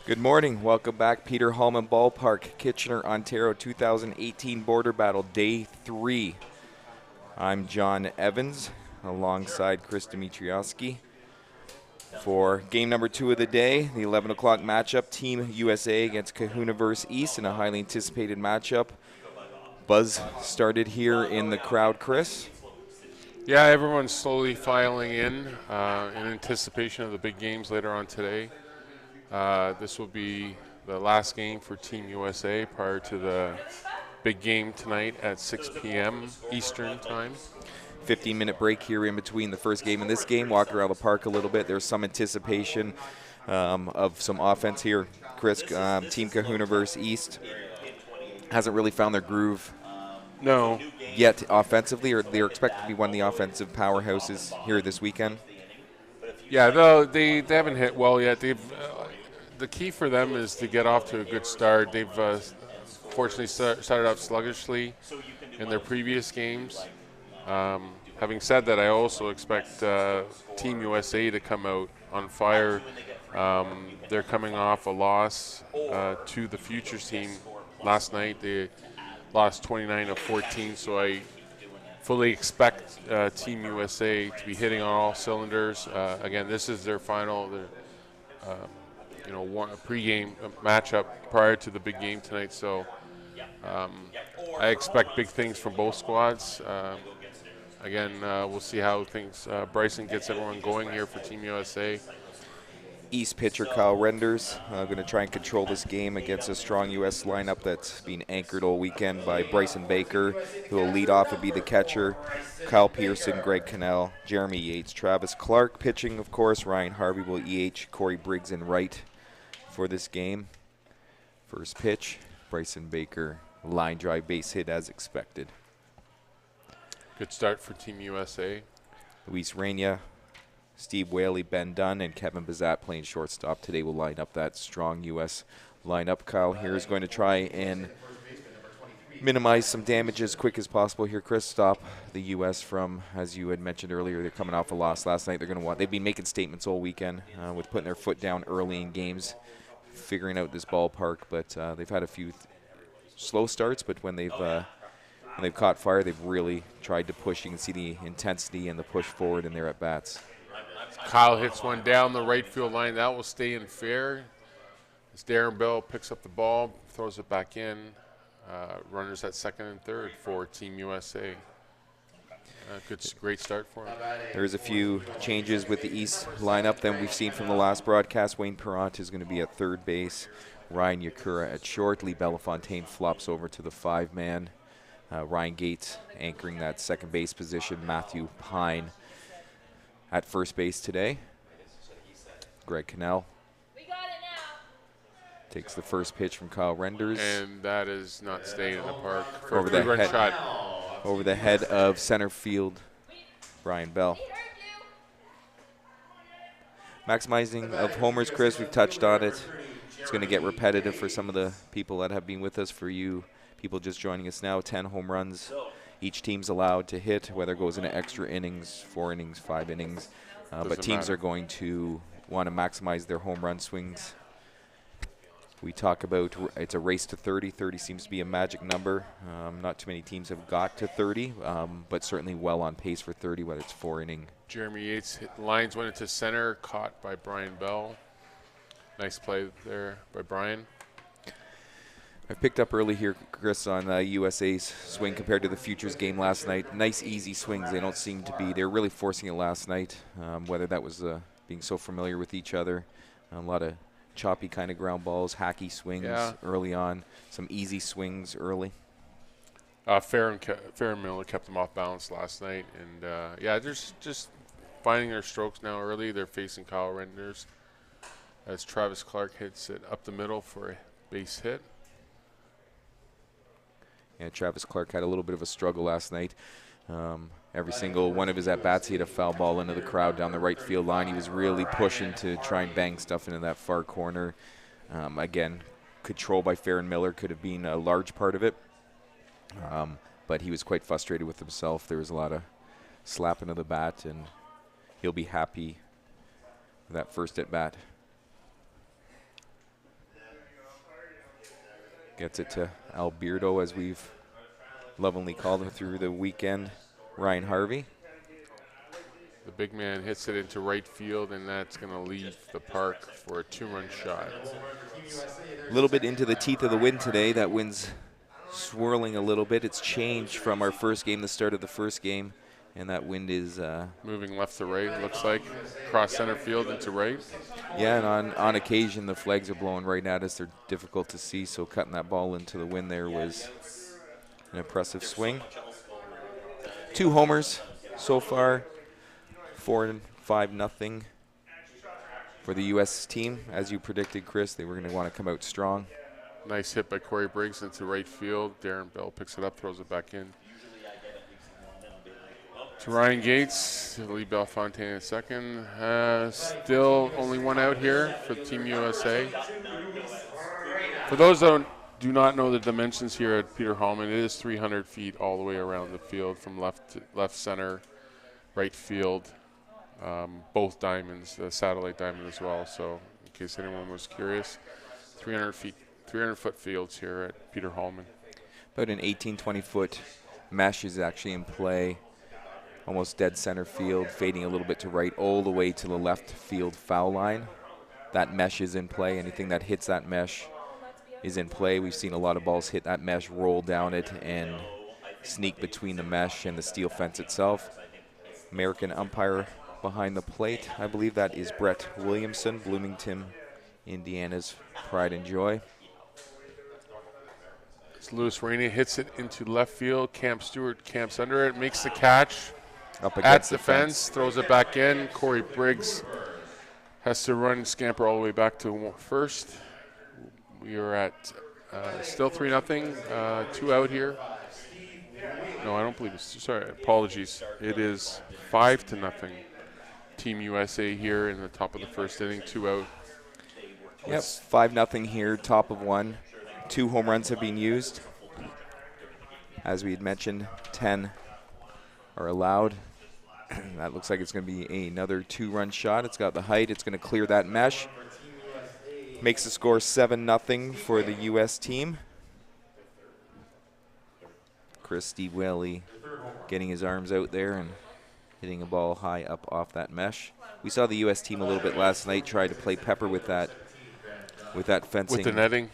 Good morning. Welcome back. Peter Hallman Ballpark, Kitchener, Ontario, 2018 Border Battle, Day 3. I'm John Evans, alongside Chris Dimitriowski. For game number 2 of the day, the 11 o'clock matchup, Team USA against Kahunaverse East in a highly anticipated matchup. Buzz started here in the crowd, Chris. Yeah, everyone's slowly filing in anticipation of the big games later on today. This will be the last game for Team USA prior to the big game tonight at 6 p.m. Eastern Time. 15-minute break here in between the first game and this game. Walk around the park a little bit. There's some anticipation of some offense here. Chris, Team Kahunaverse East hasn't really found their groove yet offensively, or they're expected to be one of the offensive powerhouses here this weekend. Yeah, though they haven't hit well yet. The key for them is to get off to a good start. They've fortunately started out sluggishly in their previous games. Having said that, I also expect Team USA to come out on fire. They're coming off a loss to the Futures team last night. They lost 29-14, so I fully expect Team USA to be hitting on all cylinders. Again, this is their final, pregame matchup prior to the big game tonight. So I expect big things from both squads. Again, we'll see how things. Bryson gets everyone going here for Team USA. East pitcher Kyle Renders going to try and control this game against a strong U.S. lineup that's been anchored all weekend by Bryson Baker, who will lead off and be the catcher. Kyle Pearson, Greg Cannell, Jeremy Yates, Travis Clark pitching, of course. Ryan Harvey will EH, Corey Briggs in right for this game. First pitch, Bryson Baker, line drive base hit as expected. Good start for Team USA. Luis Reina, Steve Whaley, Ben Dunn, and Kevin Bazat playing shortstop today will line up that strong U.S. lineup. Kyle here is going to try and minimize some damage as quick as possible here. Chris, stop the U.S. from, as you had mentioned earlier, they're coming off a loss last night. They've been making statements all weekend with putting their foot down early in games, figuring out this ballpark. But they've had a few slow starts, but when they've caught fire, they've really tried to push. You can see the intensity and the push forward in their at-bats. Kyle hits one down the right field line. That will stay in fair. As Darren Bell picks up the ball, throws it back in. Runners at second and third for Team USA. Great start for him. There's a few changes with the East lineup than we've seen from the last broadcast. Wayne Perrant is going to be at third base. Ryan Yakura at short. Lee Belafontaine flops over to the 5-man. Ryan Gates anchoring that second base position. Matthew Pine at first base today. Greg Cannell takes the first pitch from Kyle Renders. And that is not staying in the park for over a three-run shot. Over the head of center field, Brian Bell. Maximizing of homers, Chris, we've touched on it. It's going to get repetitive for some of the people that have been with us. For you people just joining us now, 10 home runs. Each team's allowed to hit, whether it goes into extra innings, 4 innings, 5 innings. But teams are going to want to maximize their home run swings. We talk about it's a race to 30. 30 seems to be a magic number. Not too many teams have got to 30, but certainly well on pace for 30, whether it's 4 inning. Jeremy Yates lines went into center, caught by Brian Bell. Nice play there by Brian. I picked up early here, Chris, on USA's swing compared to the Futures game last night. Nice, easy swings. They don't seem to be. They were really forcing it last night, whether that was being so familiar with each other. A lot of choppy kind of ground balls, hacky swings early on, some easy swings early. Fair and Miller kept them off balance last night. And, they're just finding their strokes now early. They're facing Kyle Renders as Travis Clark hits it up the middle for a base hit. Yeah, Travis Clark had a little bit of a struggle last night. Every single one of his at-bats, he had a foul ball into the crowd down the right field line. He was really pushing to try and bang stuff into that far corner. Again, control by Farron Miller could have been a large part of it. But he was quite frustrated with himself. There was a lot of slapping of the bat, and he'll be happy with that first at-bat. Gets it to Alberto, as we've lovingly called him through the weekend, Ryan Harvey. The big man hits it into right field, and that's going to leave the park for a 2-run shot. A little bit into the teeth of the wind today. That wind's swirling a little bit. It's changed from our first game, the start of the first game, and that wind is moving left to right, it looks like, cross center field into right. yeah, and on occasion the flags are blowing right at us. They're difficult to see, so cutting that ball into the wind there was an impressive swing. 2 homers so far, 4 and 5-0 for the U.S. team. As you predicted, Chris, they were going to want to come out strong. Nice hit by Corey Briggs into right field. Darren Bell picks it up, throws it back in. To Ryan Gates, Lee Bellefontaine in second. Still only 1 out here for Team USA. For those that do not know the dimensions here at Peter Hallman, it is 300 feet all the way around the field, from left center, right field, both diamonds, the satellite diamond as well. So in case anyone was curious, 300-foot fields here at Peter Hallman. About an 18-20 foot mesh is actually in play. Almost dead center field, fading a little bit to right, all the way to the left field foul line. That mesh is in play. Anything that hits that mesh is in play. We've seen a lot of balls hit that mesh, roll down it, and sneak between the mesh and the steel fence itself. American umpire behind the plate, I believe that is Brett Williamson, Bloomington, Indiana's pride and joy. Lewis Rainey hits it into left field. Cam Stewart camps under it, makes the catch. Up At against the fence, throws it back in. Corey Briggs has to run and scamper all the way back to first. We are at still 3-0, 2 out here. No, I don't believe it's. Sorry, apologies. It is 5-0. Team USA here in the top of the first inning, 2 out. Yep, 5-0 here, top of 1. 2 home runs have been used. As we had mentioned, 10 are allowed. That looks like it's going to be another 2-run shot. It's got the height. It's going to clear that mesh. Makes the score 7-0 for the U.S. team. Steve Whaley getting his arms out there and hitting a ball high up off that mesh. We saw the U.S. team a little bit last night try to play pepper with that fencing. With the netting.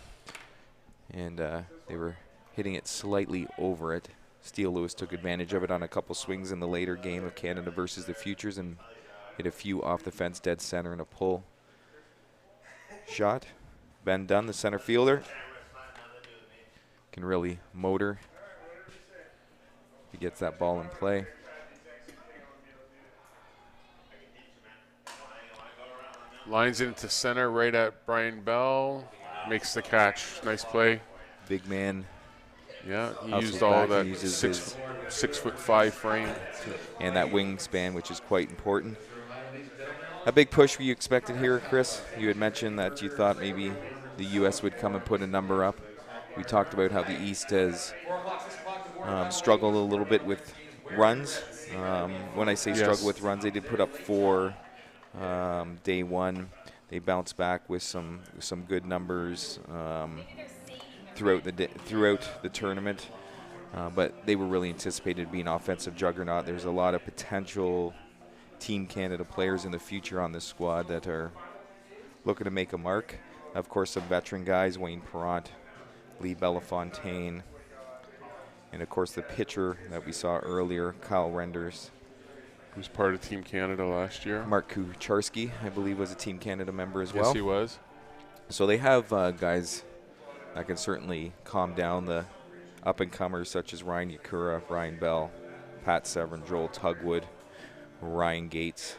And they were hitting it slightly over it. Steele Lewis took advantage of it on a couple swings in the later game of Canada versus the Futures and hit a few off the fence, dead center, and a pull shot. Ben Dunn, the center fielder, can really motor if he gets that ball in play. Lines into center right at Brian Bell. Makes the catch. Nice play. Big man. Yeah, he used all that 6'5" frame. And that wingspan, which is quite important. A big push we expected here, Chris. You had mentioned that you thought maybe the U.S. would come and put a number up. We talked about how the East has struggled a little bit with runs. When I say struggle with runs, they did put up 4 day 1. They bounced back with some good numbers throughout the tournament, but they were really anticipated to be an offensive juggernaut. There's a lot of potential Team Canada players in the future on this squad that are looking to make a mark. Of course, some veteran guys, Wayne Perrant, Lee Bellefontaine, and of course the pitcher that we saw earlier, Kyle Renders, who's part of Team Canada last year. Mark Kucharski, I believe, was a Team Canada member as well. Yes, he was. So they have guys that can certainly calm down the up-and-comers such as Ryan Yakura, Ryan Bell, Pat Severn, Joel Tugwood, Ryan Gates,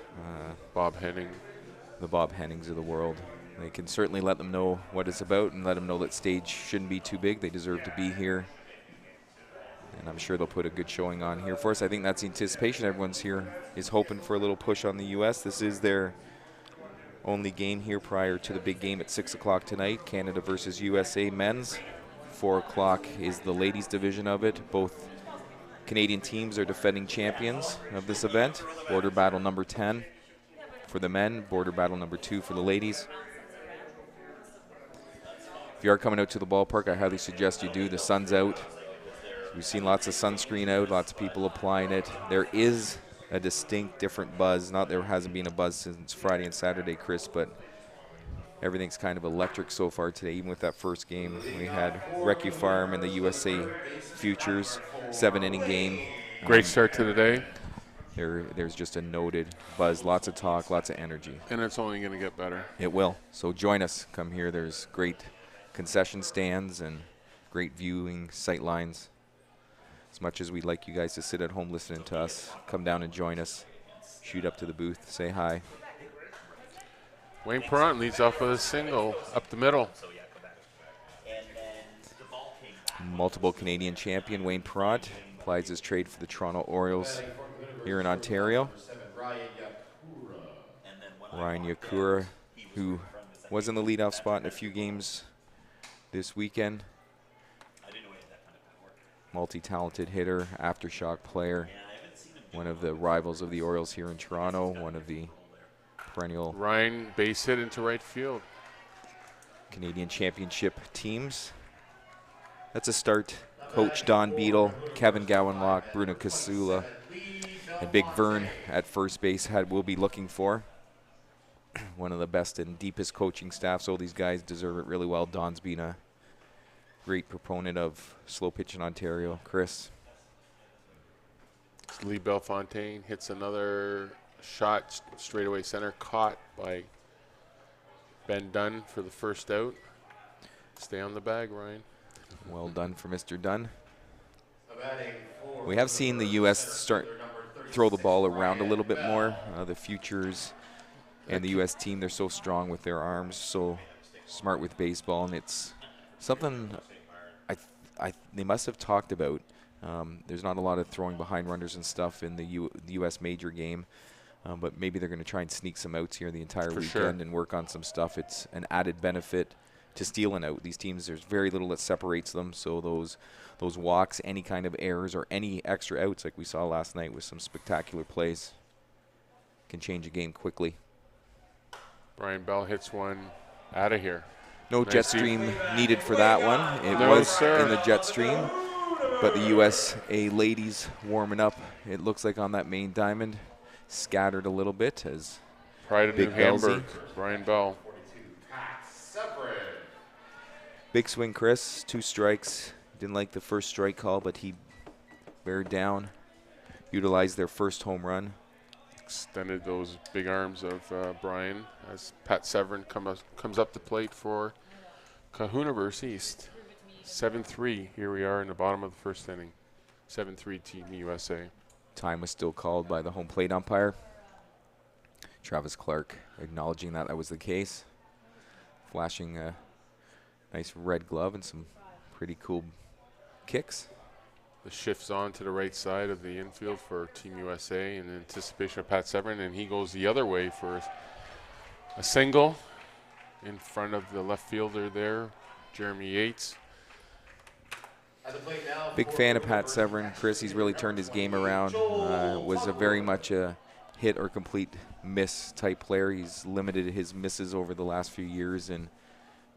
Bob Henning. The Bob Hennings of the world. They can certainly let them know what it's about and let them know that stage shouldn't be too big. They deserve to be here. And I'm sure they'll put a good showing on here for us. I think that's the anticipation. Everyone's here is hoping for a little push on the U.S. This is their only game here prior to the big game at 6 o'clock tonight, Canada versus USA men's. 4 o'clock is the ladies division of it. Both Canadian teams are defending champions of this event. Border battle number 10 for the men, border battle number 2 for the ladies. if you are coming out to the ballpark, I highly suggest you do. The sun's out. We've seen lots of sunscreen out, lots of people applying it. There is a distinct different buzz. Not there hasn't been a buzz since Friday and Saturday, Chris, but everything's kind of electric so far today. Even with that first game, we had Recce Farm and the USA Futures 7-inning game. Great start to the day. There's just a noted buzz, lots of talk, lots of energy. And it's only going to get better. It will. So join us. Come here. There's great concession stands and great viewing sight lines. As much as we'd like you guys to sit at home listening to us, come down and join us. Shoot up to the booth. Say hi. Wayne Perrant leads off with a single up the middle. Multiple Canadian champion Wayne Perrant applies his trade for the Toronto Orioles here in Ontario. Ryan Yakura, who was in the leadoff spot in a few games this weekend. Multi-talented hitter, aftershock player, one of the rivals of the Orioles here in Toronto, one of the perennial Ryan base hit into right field. Canadian Championship teams. That's a start. Coach Don Beadle, Kevin Gowanlock, Bruno Casula, and Big Vern at first base will be looking for. One of the best and deepest coaching staffs, so these guys deserve it really well. Don's been a great proponent of slow pitch in Ontario. Chris. Lee Bellefontaine hits another shot straightaway center, caught by Ben Dunn for the first out. Stay on the bag, Ryan. Well done for Mr. Dunn. We have seen the U.S. throw the ball around a little bit more. The Futures and the U.S. team, they're so strong with their arms, so smart with baseball, and it's something they must have talked about. There's not a lot of throwing behind runners and stuff in the U.S. major game, but maybe they're going to try and sneak some outs here the entire weekend and work on some stuff. It's an added benefit to stealing out. These teams, there's very little that separates them, so those walks, any kind of errors or any extra outs like we saw last night with some spectacular plays can change a game quickly. Brian Bell hits one out of here. No nice jet stream needed for that one. It was in the jet stream, but the USA ladies warming up, it looks like on that main diamond, scattered a little bit as Pride of New Hamburg, Brian Bell. Big swing, Chris. 2 strikes. Didn't like the first strike call, but he bared down, utilized their first home run. Extended those big arms of Brian as Pat Severin comes up the plate for Kahunaverse East. 7-3. Here we are in the bottom of the first inning. 7-3 Team USA. Time was still called by the home plate umpire. Travis Clark acknowledging that was the case. Flashing a nice red glove and some pretty cool kicks. The shift's on to the right side of the infield for Team USA in anticipation of Pat Severin, and he goes the other way for a single in front of the left fielder there, Jeremy Yates. Big fan of Pat Severin. Chris, he's really turned his game around. Was very much a hit or complete miss type player. He's limited his misses over the last few years and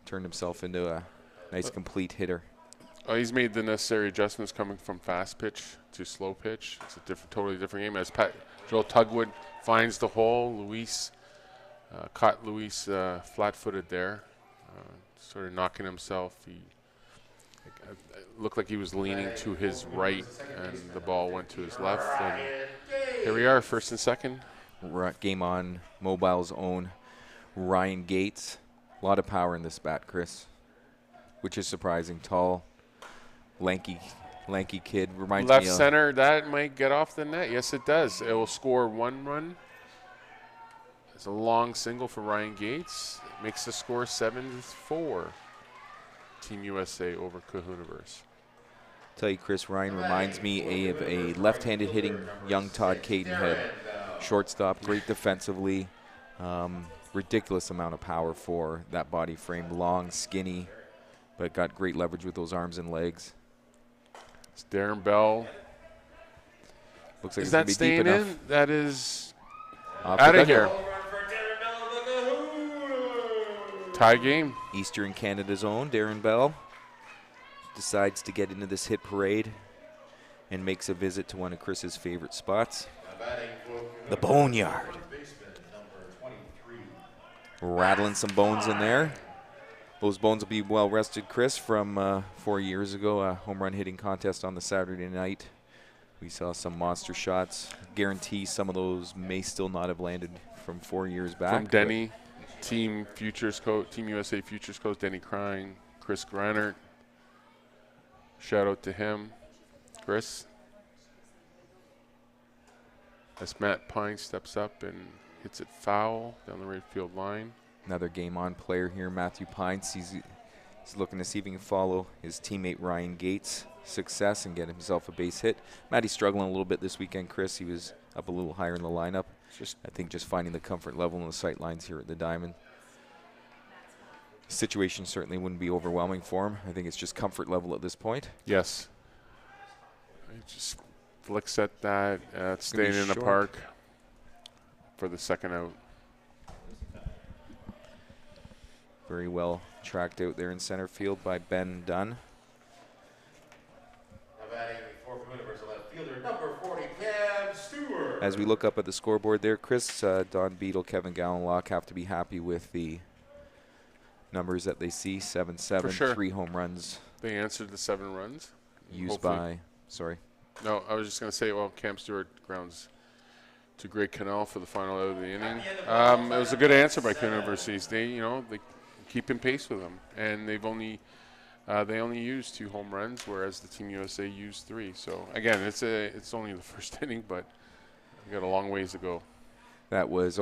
turned himself into a nice complete hitter. He's made the necessary adjustments coming from fast pitch to slow pitch. It's a totally different game. As Joel Tugwood finds the hole, Luis caught Luis flat-footed there, sort of knocking himself. He looked like he was leaning to his right, and the ball went to his left. And here we are, first and second. Game on, Mobile's own Ryan Gates. A lot of power in this bat, Chris, which is surprising. Tall, lanky kid. Reminds me of left center. That might get off the net. Yes, it does. It will score 1 run. It's a long single for Ryan Gates. It makes the score 7-4. Team USA over Kahunaverse. Tell you, Chris, Ryan reminds me of a left-handed hitting young Todd Cadenhead. Shortstop, great defensively. Ridiculous amount of power for that body frame. Long, skinny, but got great leverage with those arms and legs. It's Darren Bell. Looks like is it's that be staying deep enough. in? That is out of here. Tie game. Eastern Canada's own Darren Bell decides to get into this hit parade and makes a visit to one of Chris's favorite spots, the Boneyard. Rattling some bones in there. Those bones will be well rested, Chris, from 4 years ago, a home run hitting contest on the Saturday night. We saw some monster shots. Guarantee some of those may still not have landed from 4 years back. From Denny, Team USA Futures Coach Denny Crying, Chris Grannert. Shout out to him, Chris. As Matt Pine steps up and hits it foul down the right field line. Another game-on player here, Matthew Pines. He's looking to see if he can follow his teammate Ryan Gates' success and get himself a base hit. Matty's struggling a little bit this weekend, Chris. He was up a little higher in the lineup. I think just finding the comfort level in the sight lines here at the Diamond. Situation certainly wouldn't be overwhelming for him. I think it's just comfort level at this point. Yes. He just flicks at that, staying in the park for the second out. Very well tracked out there in center field by Ben Dunn. As we look up at the scoreboard there, Chris, Don Beadle, Kevin Gallenlock have to be happy with the numbers that they see. 7-7, sure. 3 home runs. They answered the 7 runs. Used hopefully. by, sorry. No, I was just going to say, well, Cam Stewart grounds to Greg Cannell for the final out of the inning. It was a good answer by Kahunaverse. They keep in pace with them, and they only used 2 home runs, whereas the Team USA used 3. So again, it's only the first inning, but we got a long ways to go. That was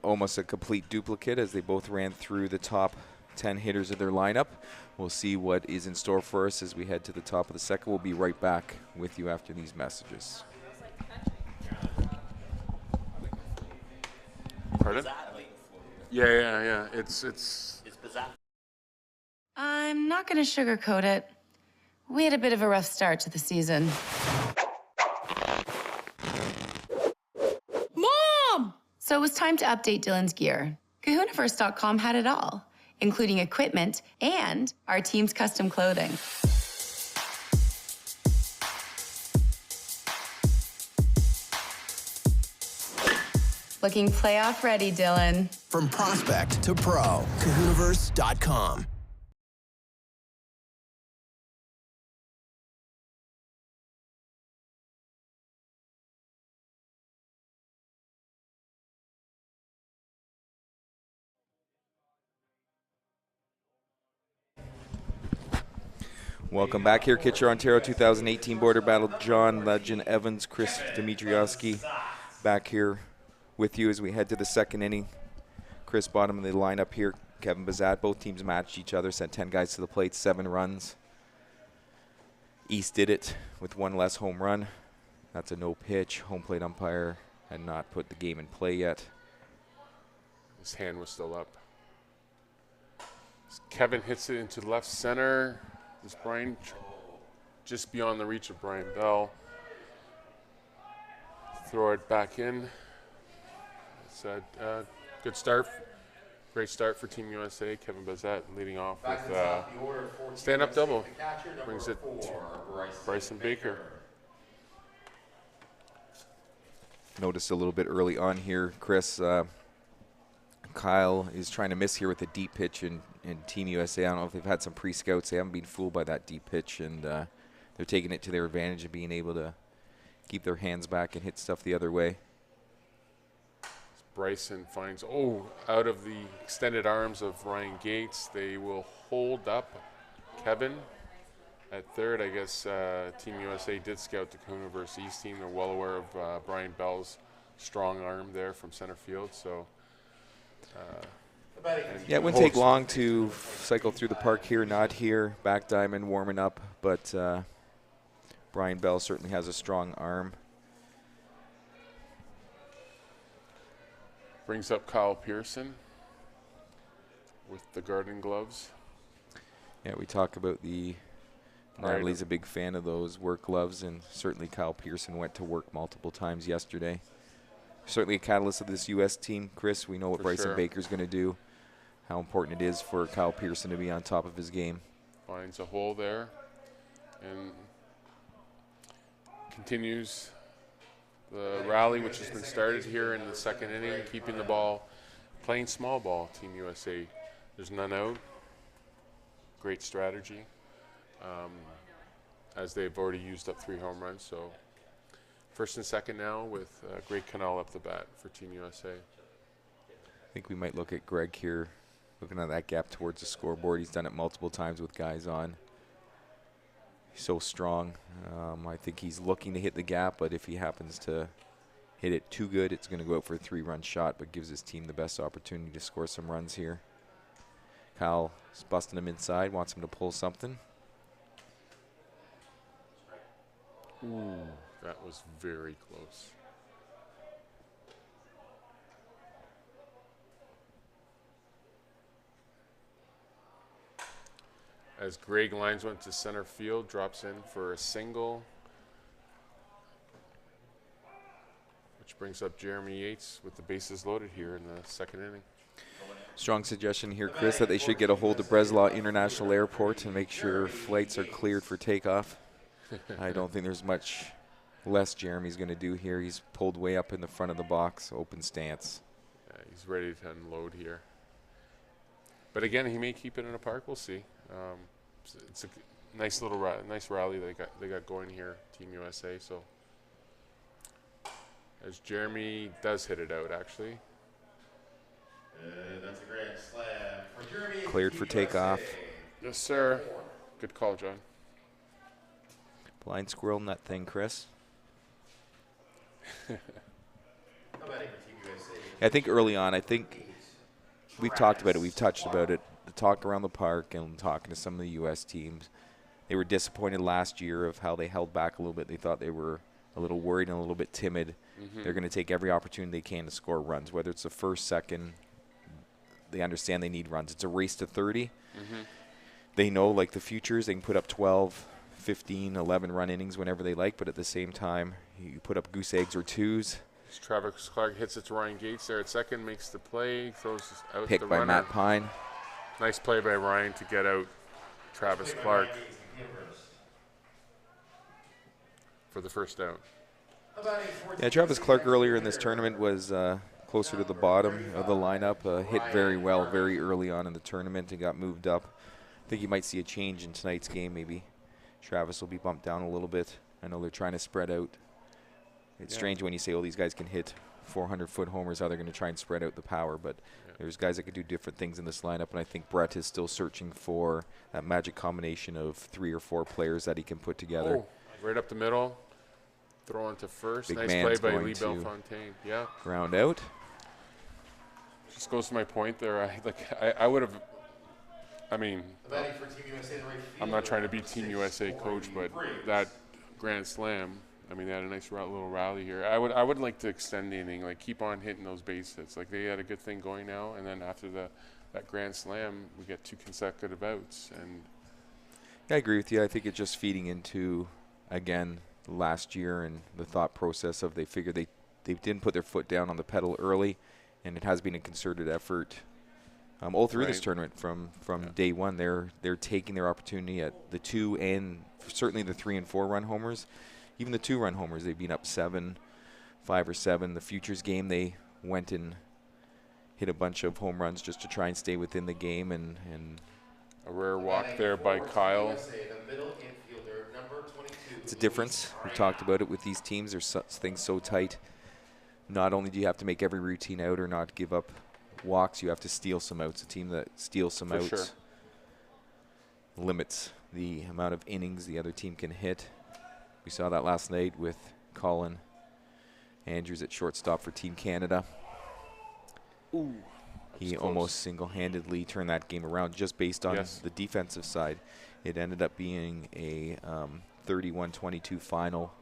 almost a complete duplicate as they both ran through the top 10 hitters of their lineup. We'll see what is in store for us as we head to the top of the second. We'll be right back with you after these messages. Pardon? Yeah. It's bizarre. I'm not going to sugarcoat it. We had a bit of a rough start to the season. Mom! So it was time to update Dylan's gear. Kahunaverse.com had it all, including equipment and our team's custom clothing. Looking playoff ready, Dylan. From prospect to pro, Kahunaverse.com. Welcome back here, Kitchener, Ontario 2018 Border Battle. John Legend Evans, Chris Dimitriowski back here with you as we head to the second inning. Chris, bottom of the lineup here. Kevin Bazat, both teams matched each other, sent 10 guys to the plate, 7 runs. East did it with 1 less home run. That's a no pitch. Home plate umpire had not put the game in play yet. His hand was still up. Kevin hits it into left center. This Brian just beyond the reach of Brian Bell. Throw it back in. It's a good start. Great start for Team USA. Kevin Bazat leading off with stand-up double. Brings it to Bryson Baker. Noticed a little bit early on here, Chris. Kyle is trying to miss here with a deep pitch in Team USA. I don't know if they've had some pre-scouts. They haven't been fooled by that deep pitch, and they're taking it to their advantage of being able to keep their hands back and hit stuff the other way. Bryson finds, out of the extended arms of Ryan Gates. They will hold up Kevin at third. I guess Team USA did scout the Kahunaverse East team. They're well aware of Brian Bell's strong arm there from center field. So. Yeah, it wouldn't take long to cycle through the park here, not here. Back diamond warming up, but Brian Bell certainly has a strong arm. Brings up Kyle Pearson with the garden gloves. Yeah, we talk about Natalie's a big fan of those work gloves, and certainly Kyle Pearson went to work multiple times yesterday. Certainly a catalyst of this U.S. team, Chris. We know what Bryson Baker's going to do. how important it is for Kyle Pearson to be on top of his game. Finds a hole there and continues the rally, which has been started here in the second inning, keeping the ball, playing small ball, Team USA. There's none out. Great strategy, as they've already used up 3 home runs. So first and second now with Greg Cannell up the bat for Team USA. I think we might look at Greg here, looking at that gap towards the scoreboard. He's done it multiple times with guys on. He's so strong. I think he's looking to hit the gap, but if he happens to hit it too good, it's going to go out for a 3-run shot, but gives his team the best opportunity to score some runs here. Kyle is busting him inside, wants him to pull something. Ooh, that was very close. As Greg lines one to center field, drops in for a single, which brings up Jeremy Yates with the bases loaded here in the second inning. Strong suggestion here, Chris, that they should get a hold of Breslau International Airport and make sure flights are cleared for takeoff. I don't think there's much less Jeremy's going to do here. He's pulled way up in the front of the box, open stance. Yeah, he's ready to unload here. But again, he may keep it in a park. We'll see. It's a nice little nice rally they got going here, Team USA. So as Jeremy does hit it out, actually. That's a grand slam for Jeremy. Cleared for takeoff. Yes, sir. Good call, John. Blind squirrel in that thing, Chris. I think early on, we've talked about it, we've touched about it, the talk around the park and talking to some of the U.S. teams. They were disappointed last year of how they held back a little bit. They thought they were a little worried and a little bit timid. They're going to take every opportunity they can to score runs, whether it's the first, second. They understand they need runs. It's a race to 30. They know, like the futures, they can put up 12, 15, 11 run innings whenever they like, but at the same time, you put up goose eggs or twos. Travis Clark hits it to Ryan Gates there at second, makes the play, throws out Picked the by runner. Matt Pine. Nice play by Ryan to get out Travis Clark for the first out. Yeah, Travis Clark earlier in this tournament was closer to the bottom of the lineup. Hit very well very early on in the tournament and got moved up. I think you might see a change in tonight's game. Maybe Travis will be bumped down a little bit. I know they're trying to spread out. It's strange when you say, oh, these guys can hit 400-foot homers, how they're going to try and spread out the power. But there's guys that can do different things in this lineup, and I think Brett is still searching for that magic combination of 3 or 4 players that he can put together. Oh, right up the middle. Throw into first. Big Nice man's play by going Lee to Bellefontaine. Yeah. Ground out. Just goes to my point there. I would have. I mean, I'm not trying to be Team USA coach, but that grand slam. I mean, they had a nice little rally here. I would like to extend the inning, like keep on hitting those base hits. Like they had a good thing going now, and then after that grand slam, we get 2 consecutive outs. And yeah, I agree with you. I think it's just feeding into, again, last year and the thought process of they figured they didn't put their foot down on the pedal early, and it has been a concerted effort all through this tournament from day one. They're taking their opportunity at the 2 and certainly the 3 and 4 run homers. Even the 2-run homers, they've been up 7, 5 or 7. The futures game, they went and hit a bunch of home runs just to try and stay within the game. And a rare walk there by Kyle. It's a difference. We talked about it with these teams. There's things so tight. Not only do you have to make every routine out or not give up walks, you have to steal some outs. A team that steals some outs limits the amount of innings the other team can hit. We saw that last night with Colin Andrews at shortstop for Team Canada. Ooh, he almost single-handedly turned that game around just based on the defensive side. It ended up being a 31-22 final,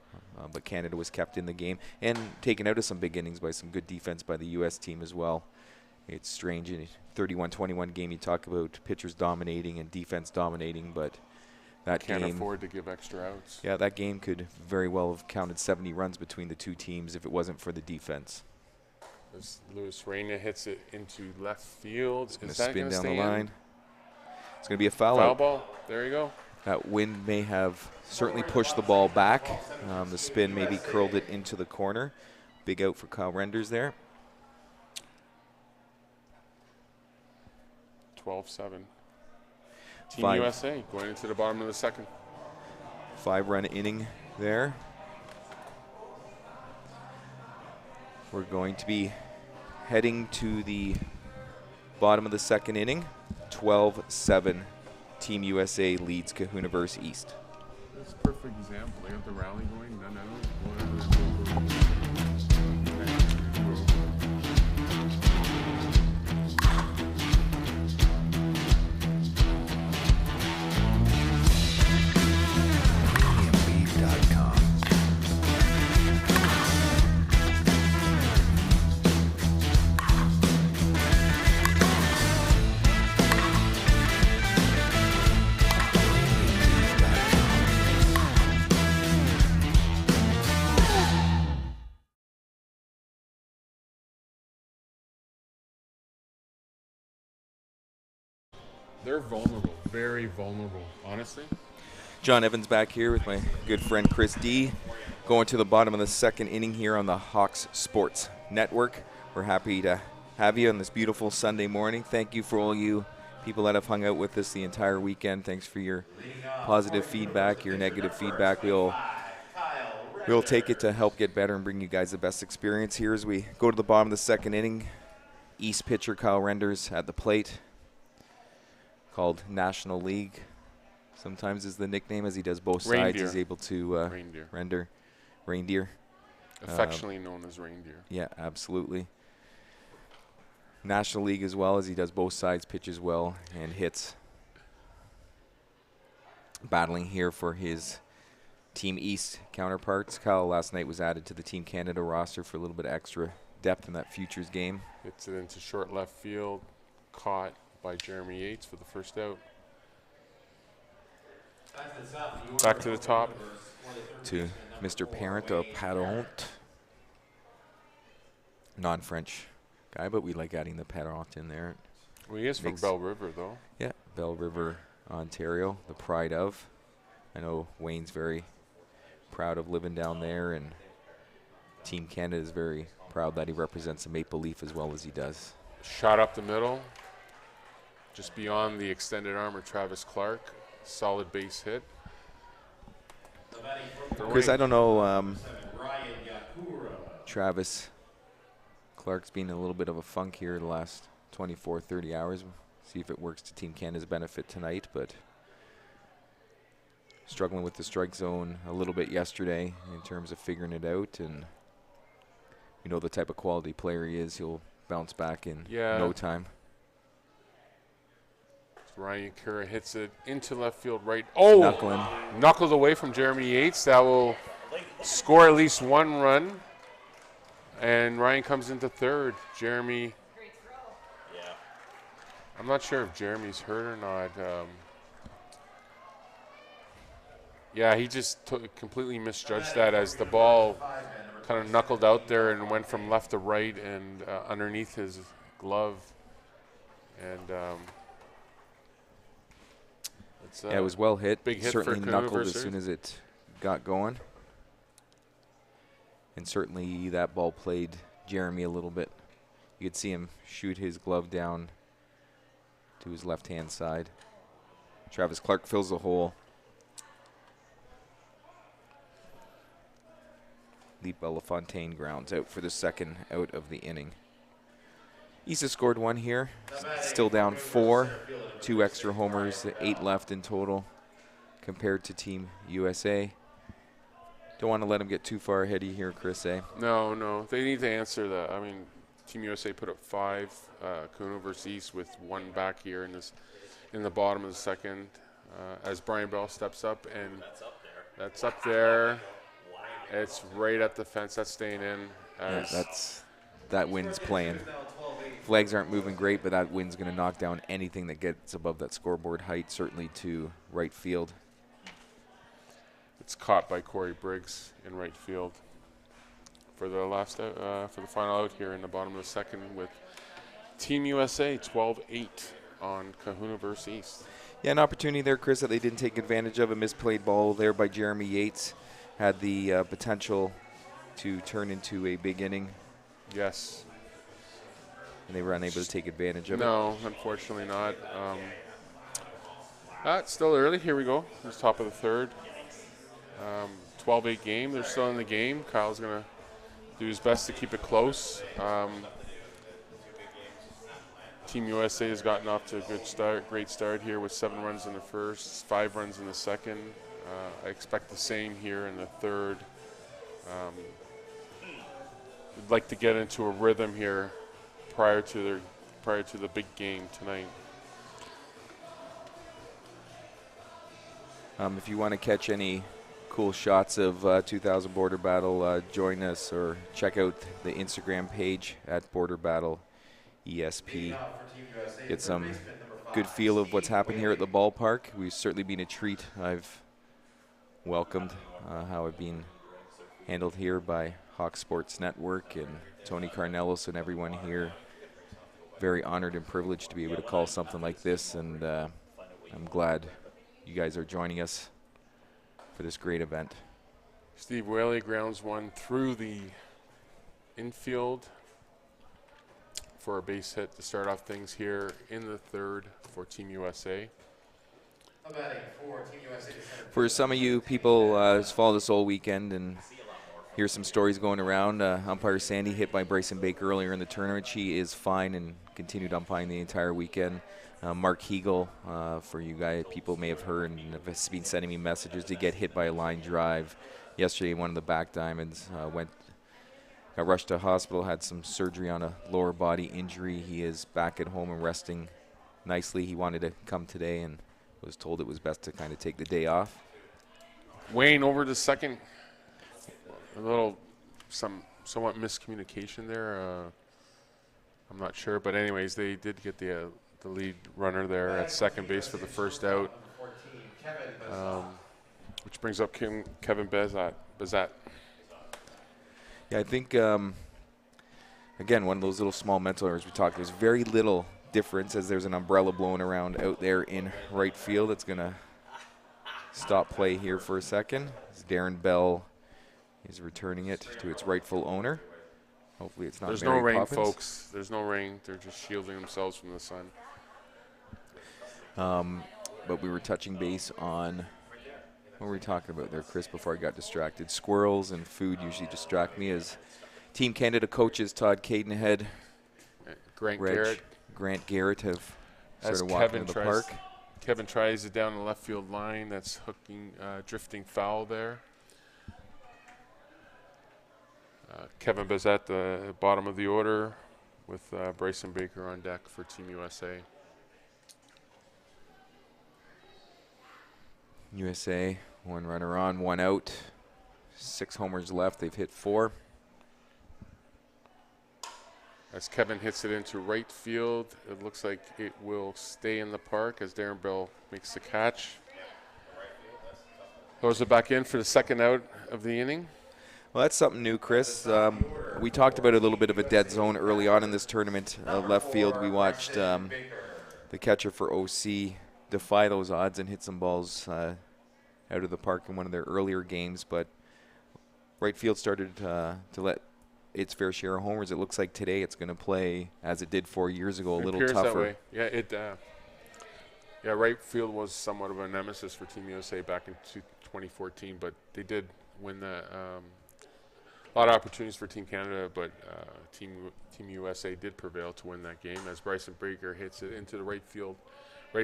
but Canada was kept in the game and taken out of some big innings by some good defense by the U.S. team as well. It's strange in a 31-21 game you talk about pitchers dominating and defense dominating, but that can't game, afford to give extra outs. Yeah, that game could very well have counted 70 runs between the two teams if it wasn't for the defense. As Luis Reina hits it into left field. It's going to Is that spin gonna down the stay in? line. It's going to be a foul Foul out. ball. There you go. That wind may have certainly pushed the ball back. The spin maybe curled it into the corner. Big out for Kyle Renders there. 12-7. Team 5. USA going into the bottom of the second. 5-run inning there. We're going to be heading to the bottom of the second inning. 12-7. Team USA leads Kahunaverse East. That's a perfect example. They got the rally going. No. They're vulnerable, very vulnerable, honestly. John Evans back here with my good friend Chris D. Going to the bottom of the second inning here on the Hawks Sports Network. We're happy to have you on this beautiful Sunday morning. Thank you for all you people that have hung out with us the entire weekend. Thanks for your positive feedback, your negative feedback. We'll take it to help get better and bring you guys the best experience here as we go to the bottom of the second inning. East pitcher Kyle Renders at the plate. Called National League. Sometimes is the nickname, as he does both sides. He's able to render reindeer. Affectionately known as reindeer. Yeah, absolutely. National League as well, as he does both sides, pitches well and hits. Battling here for his Team East counterparts. Kyle last night was added to the Team Canada roster for a little bit extra depth in that futures game. Hits it into short left field. Caught by Jeremy Yates for the first out. Back to the top. To Mr. Parent of Parent. Non-French guy, but we like adding the Parent in there. Well, he is from Belle River, though. Yeah, Belle River, Ontario, the pride of. I know Wayne's very proud of living down there, and Team Canada is very proud that he represents the Maple Leaf as well as he does. Shot up the middle. Just beyond the extended arm of Travis Clark. Solid base hit. Chris, I don't know. Travis Clark's been in a little bit of a funk here the last 24, 30 hours. We'll see if it works to Team Canada's benefit tonight, but struggling with the strike zone a little bit yesterday in terms of figuring it out, and you know the type of quality player he is. He'll bounce back in no time. Ryan Kura hits it into left field right. Oh! Knuckled away from Jeremy Yates. That will score at least one run. And Ryan comes into third. Jeremy. I'm not sure if Jeremy's hurt or not. Yeah, he just completely misjudged that as the ball kind of knuckled out there and went from left to right and underneath his glove. And it was well hit. Big hit certainly for knuckled as soon as it got going. And certainly that ball played Jeremy a little bit. You could see him shoot his glove down to his left-hand side. Travis Clark fills the hole. Leap LaFontaine grounds out for the second out of the inning. East has scored one here. Still down 4. 2 extra homers, 8 left in total compared to Team USA. Don't want to let them get too far ahead of you here, Chris, eh? No. They need to answer that. I mean, Team USA put up 5. Kahunaverse East with 1 back here in the bottom of the second. As Brian Bell steps up, and that's up there. It's right at the fence. That's staying in. That wind's playing. Flags aren't moving great, but that wind's going to knock down anything that gets above that scoreboard height, certainly to right field. It's caught by Corey Briggs in right field. for the last for the final out here in the bottom of the second with Team USA 12-8 on Kahunaverse East. Yeah, an opportunity there, Chris, that they didn't take advantage of. A misplayed ball there by Jeremy Yates had the potential to turn into a big inning, Yes. and they were unable to take advantage of it. No, unfortunately not. It's still early. Here we go. It's top of the third. 12-8 game. They're still in the game. Kyle's going to do his best to keep it close. Team USA has gotten off to a great start here with 7 runs in the first, 5 runs in the second. I expect the same here in the third. We'd like to get into a rhythm here prior to the big game tonight. If you want to catch any cool shots of 2000 Border Battle, join us or check out the Instagram page at Border Battle ESP. Get some good feel of what's happened here at the ballpark. We've certainly been a treat. I've welcomed how it's been handled here by Hawk Sports Network and Tony Carnelos and everyone here. Very honored and privileged to be able to call something like this, and I'm glad you guys are joining us for this great event. Steve Whaley grounds one through the infield for a base hit to start off things here in the third for Team USA. For some of you people who's followed us all weekend and hear some stories going around, umpire Sandy hit by Bryson Baker earlier in the tournament. She is fine and continued umpiring the entire weekend. Mark Hegel, for you guys, people may have heard and have been sending me messages, to get hit by a line drive yesterday. One of the back diamonds got rushed to hospital, had some surgery on a lower body injury. He is back at home and resting nicely. He wanted to come today and was told it was best to kind of take the day off. Wayne over to second. A little, somewhat miscommunication there. I'm not sure, but anyways, they did get the lead runner there at second base for the first out, which brings up Kevin Bazat. Yeah, I think, again, one of those little small mental errors we talked. There's very little difference as there's an umbrella blowing around out there in right field. It's going to stop play here for a second. As Darren Bell is returning it to its rightful owner. Hopefully it's not There's Mary no rain, Poppins. folks. There's no rain. They're just shielding themselves from the sun. But we were touching base on, what were we talking about there, Chris, before I got distracted? Squirrels and food usually distract me, as Team Canada coaches Todd Cadenhead, Grant Garrett have as started walking to the park. Kevin tries it down the left field line. That's hooking, drifting foul there. Kevin Bazat, the bottom of the order, with Bryson Baker on deck for Team USA. USA, 1 runner on, 1 out, 6 homers left. They've hit 4. As Kevin hits it into right field, it looks like it will stay in the park as Darren Bell makes the catch. Throws it back in for the second out of the inning. Well, that's something new, Chris. We talked about a little bit of a dead zone early on in this tournament. Left field, we watched the catcher for OC defy those odds and hit some balls out of the park in one of their earlier games. But right field started to let its fair share of homers. It looks like today it's going to play as it did 4 years ago, a little appears tougher. That way. Yeah, right field was somewhat of a nemesis for Team USA back in 2014, but they did win the. A lot of opportunities for Team Canada, but Team USA did prevail to win that game as Bryson Baker hits it into the right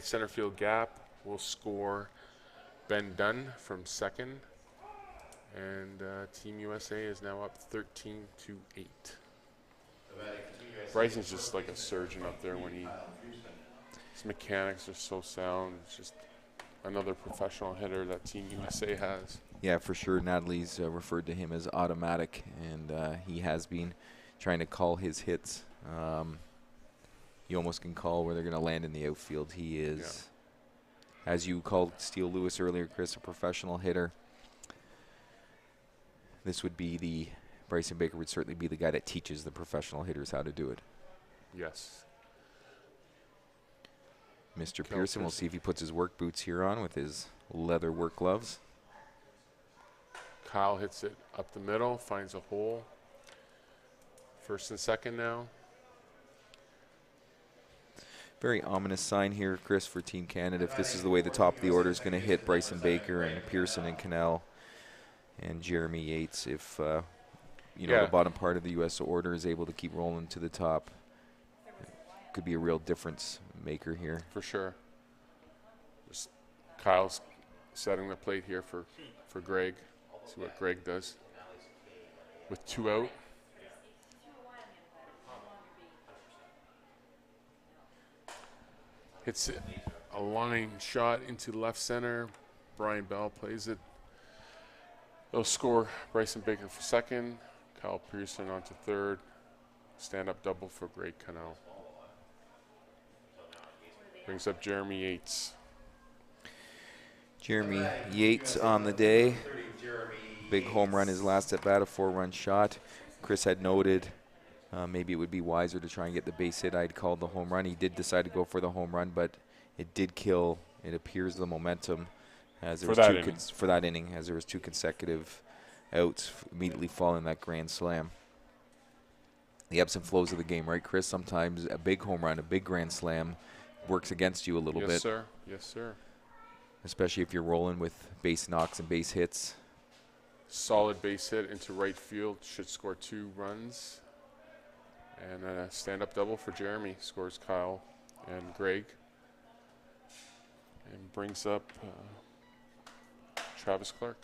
center field gap. Will score Ben Dunn from second, and Team USA is now up 13-8. Bryson's just like a surgeon up there when his mechanics are so sound. It's just another professional hitter that Team USA has. Yeah, for sure. Natalie's referred to him as automatic, and he has been trying to call his hits. You almost can call where they're going to land in the outfield. He is, as you called Steele Lewis earlier, Chris, a professional hitter. This would be the Bryson Baker would certainly be the guy that teaches the professional hitters how to do it. Yes. Mr. Pearson, we'll see if he puts his work boots here on with his leather work gloves. Kyle hits it up the middle, finds a hole. First and second now. Very ominous sign here, Chris, for Team Canada. If this is the way the top of the order is going to hit Bryson Baker and Pearson and Cannell and Jeremy Yates, if you know, the bottom part of the U.S. order is able to keep rolling to the top, could be a real difference maker here. For sure. Just Kyle's setting the plate here for Greg. See what Greg does with 2 out. Hits it, a line shot into left center. Brian Bell plays it. They'll score Bryson Baker for second. Kyle Pearson on to third. Stand-up double for Greg Cannell. Brings up Jeremy Yates. Jeremy Yates on the day. Big home run his last at bat, a 4-run shot. Chris had noted maybe it would be wiser to try and get the base hit. I'd called the home run. He did decide to go for the home run, but it did kill, it appears, the momentum as there was for that inning, as there was 2 consecutive outs immediately following that grand slam. The ebbs and flows of the game, right, Chris? Sometimes a big home run, a big grand slam works against you a little bit. Yes, sir. Yes, sir. Especially if you're rolling with base knocks and base hits. Solid base hit into right field. Should score 2 runs. And a stand-up double for Jeremy. Scores Kyle and Greg. And brings up Travis Clark.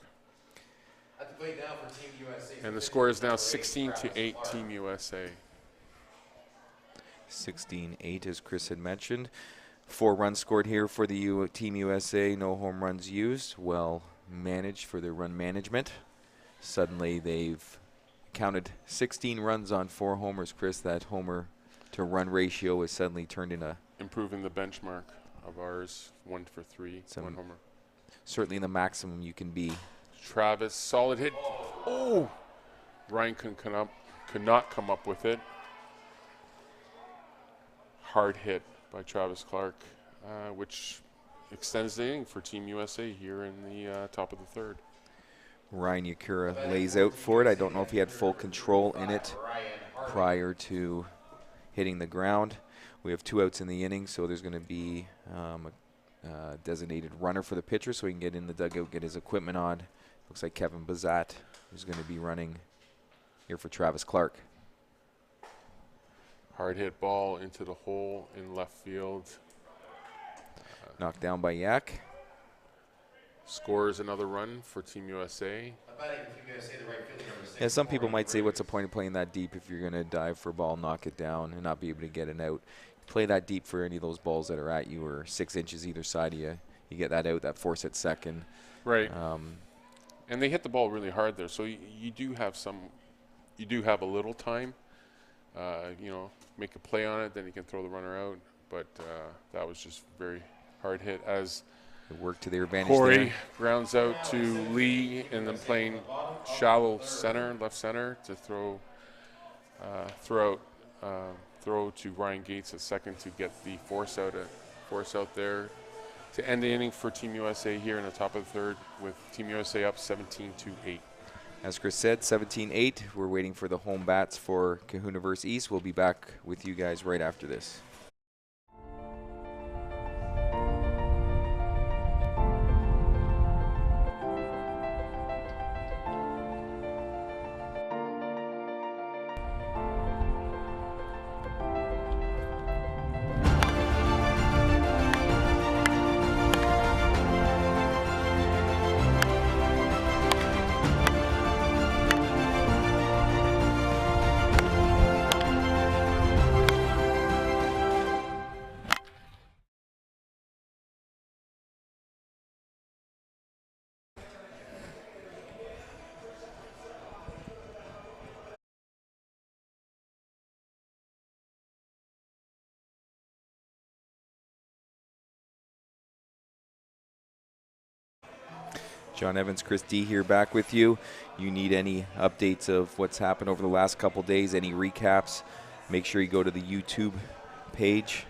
At the plate now for Team USA. And the score is now 16-8 Team USA. 16-8, as Chris had mentioned. 4 runs scored here for the Team USA. No home runs used. Well managed for their run management. Suddenly they've counted 16 runs on 4 homers, Chris. That homer to run ratio is suddenly turned into improving the benchmark of ours. 1 for 3, 1 homer. Certainly the maximum you can be. Travis, solid hit. Oh! Ryan could not come up with it. Hard hit by Travis Clark, which extends the inning for Team USA here in the top of the 3rd. Ryan Yakura lays out for it. I don't know if he had full control in it prior to hitting the ground. We have 2 outs in the inning, so there's going to be a designated runner for the pitcher so he can get in the dugout, get his equipment on. Looks like Kevin Bazat is going to be running here for Travis Clark. Hard hit ball into the hole in left field. Knocked down by Yak. Scores another run for Team USA. Yeah, some people might say, what's the point of playing that deep if you're going to dive for a ball, knock it down, and not be able to get an out? Play that deep for any of those balls that are at you or 6 inches either side of you. You get that out, that force at second. Right. And they hit the ball really hard there, so you do have a little time. You know, make a play on it, then you can throw the runner out. But that was just very hard hit as it worked to their advantage. Corey there. grounds out to Lee, and then playing shallow center, left center, to throw to Ryan Gates at second to get the force out there to end the inning for Team USA here in the top of the 3rd, with Team USA up 17-8. As Chris said, 17-8. We're waiting for the home bats for Kahunaverse East. We'll be back with you guys right after this. John Evans, Chris D here back with you. You need any updates of what's happened over the last couple days, any recaps, make sure you go to the YouTube page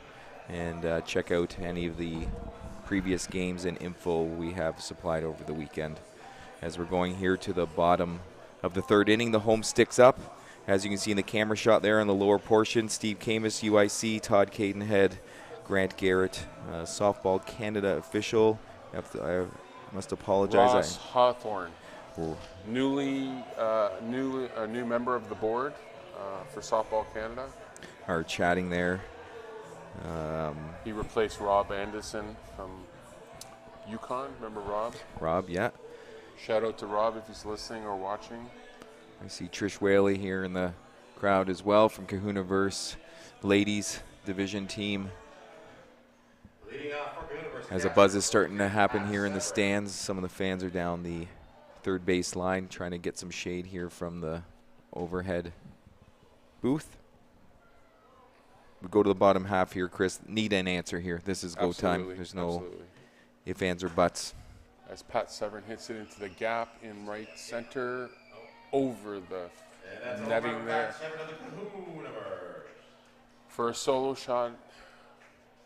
and check out any of the previous games and info we have supplied over the weekend. As we're going here to the bottom of the third inning, the home sticks up. As you can see in the camera shot there on the lower portion, Steve Camus, UIC, Todd Cadenhead, Grant Garrett, Softball Canada official. I must apologize. Ross Hawthorne, a new member of the board for Softball Canada. Are chatting there. He replaced Rob Anderson from Yukon. Remember Rob? Rob, yeah. Shout out to Rob if he's listening or watching. I see Trish Whaley here in the crowd as well from Kahunaverse ladies division team. As a buzz is starting to happen here in the stands, some of the fans are down the third base line trying to get some shade here from the overhead booth. We go to the bottom half here, Chris. Need an answer here. This is go time. There's no ifs, ands, or buts. As Pat Severn hits it into the gap in right center, over the netting there. For a solo shot,